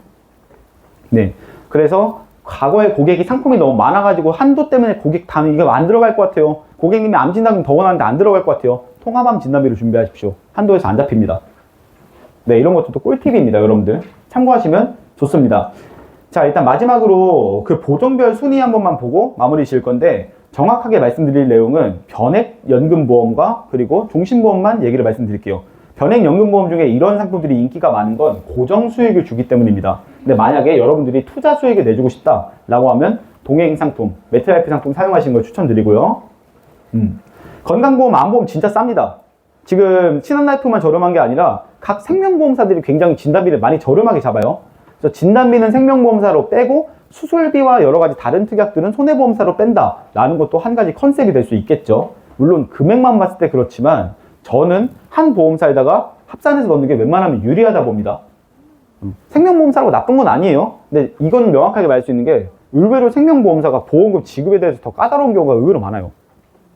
S1: 네. 그래서 과거에 고객이 상품이 너무 많아가지고 한도 때문에 고객 담이 이거 안 들어갈 것 같아요. 고객님이 암 진단금 더 원하는데 안 들어갈 것 같아요. 통합암 진단비를 준비하십시오. 한도에서 안 잡힙니다. 네, 이런 것도 또 꿀팁입니다. 여러분들 참고하시면 좋습니다. 자, 일단 마지막으로 그 보종별 순위 한 번만 보고 마무리 지을 건데, 정확하게 말씀드릴 내용은 변액연금보험과 그리고 종신보험만 얘기를 말씀드릴게요. 변액연금보험 중에 이런 상품들이 인기가 많은 건 고정수익을 주기 때문입니다. 근데 만약에 여러분들이 투자 수익을 내주고 싶다라고 하면 동행상품, 메트라이프 상품 사용하시는 걸 추천드리고요. 건강보험, 암보험 진짜 쌉니다. 지금 신한라이프만 저렴한 게 아니라 각 생명보험사들이 굉장히 진단비를 많이 저렴하게 잡아요. 그래서 진단비는 생명보험사로 빼고 수술비와 여러 가지 다른 특약들은 손해보험사로 뺀다라는 것도 한 가지 컨셉이 될 수 있겠죠. 물론 금액만 봤을 때 그렇지만 저는 한 보험사에다가 합산해서 넣는 게 웬만하면 유리하다 봅니다. 생명보험사라고 나쁜 건 아니에요. 근데 이건 명확하게 말할 수 있는 게 의외로 생명보험사가 보험금 지급에 대해서 더 까다로운 경우가 의외로 많아요.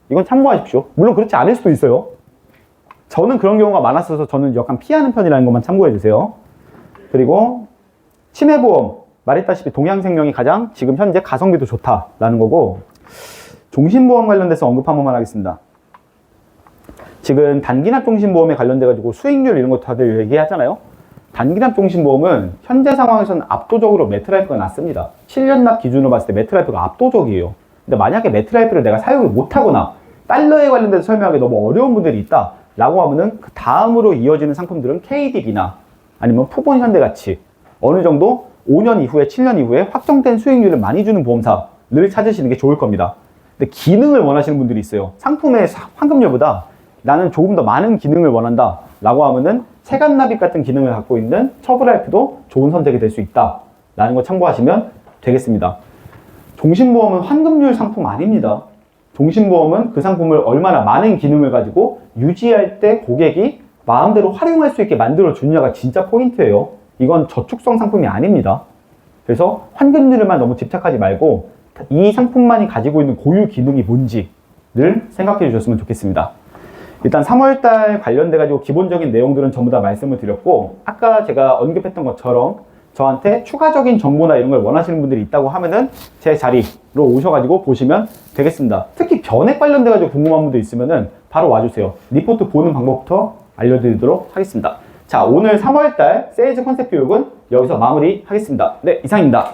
S1: 이건 참고하십시오. 물론 그렇지 않을 수도 있어요. 저는 그런 경우가 많았어서 저는 약간 피하는 편이라는 것만 참고해 주세요. 그리고 치매보험, 말했다시피 동양생명이 가장 지금 현재 가성비도 좋다라는 거고, 종신보험 관련돼서 언급 한 번만 하겠습니다. 지금 단기납 종신보험에 관련돼가지고 수익률 이런 거 다들 얘기하잖아요. 단기납 종신보험은 현재 상황에서는 압도적으로 메트라이프가 낫습니다. 7년 납 기준으로 봤을 때 메트라이프가 압도적이에요. 근데 만약에 메트라이프를 내가 사용을 못하거나 달러에 관련돼서 설명하기 너무 어려운 분들이 있다 라고 하면은 그 다음으로 이어지는 상품들은 KDB나 아니면 푸본현대같이 어느 정도 5년 이후에 7년 이후에 확정된 수익률을 많이 주는 보험사를 찾으시는 게 좋을 겁니다. 근데 기능을 원하시는 분들이 있어요. 상품의 환급료보다 나는 조금 더 많은 기능을 원한다 라고 하면은 체감납입 같은 기능을 갖고 있는 처브라이프도 좋은 선택이 될 수 있다 라는 거 참고하시면 되겠습니다. 종신보험은 환급률 상품 아닙니다. 종신보험은 그 상품을 얼마나 많은 기능을 가지고 유지할 때 고객이 마음대로 활용할 수 있게 만들어 주느냐가 진짜 포인트예요. 이건 저축성 상품이 아닙니다. 그래서 환급률에만 너무 집착하지 말고 이 상품만이 가지고 있는 고유 기능이 뭔지를 생각해 주셨으면 좋겠습니다. 일단 3월달 관련돼가지고 기본적인 내용들은 전부 다 말씀을 드렸고, 아까 제가 언급했던 것처럼 저한테 추가적인 정보나 이런 걸 원하시는 분들이 있다고 하면은 제 자리로 오셔가지고 보시면 되겠습니다. 특히 변액 관련돼가지고 궁금한 분들 있으면은 바로 와주세요. 리포트 보는 방법부터 알려드리도록 하겠습니다. 자, 오늘 3월달 세일즈 컨셉 교육은 여기서 마무리하겠습니다. 네, 이상입니다.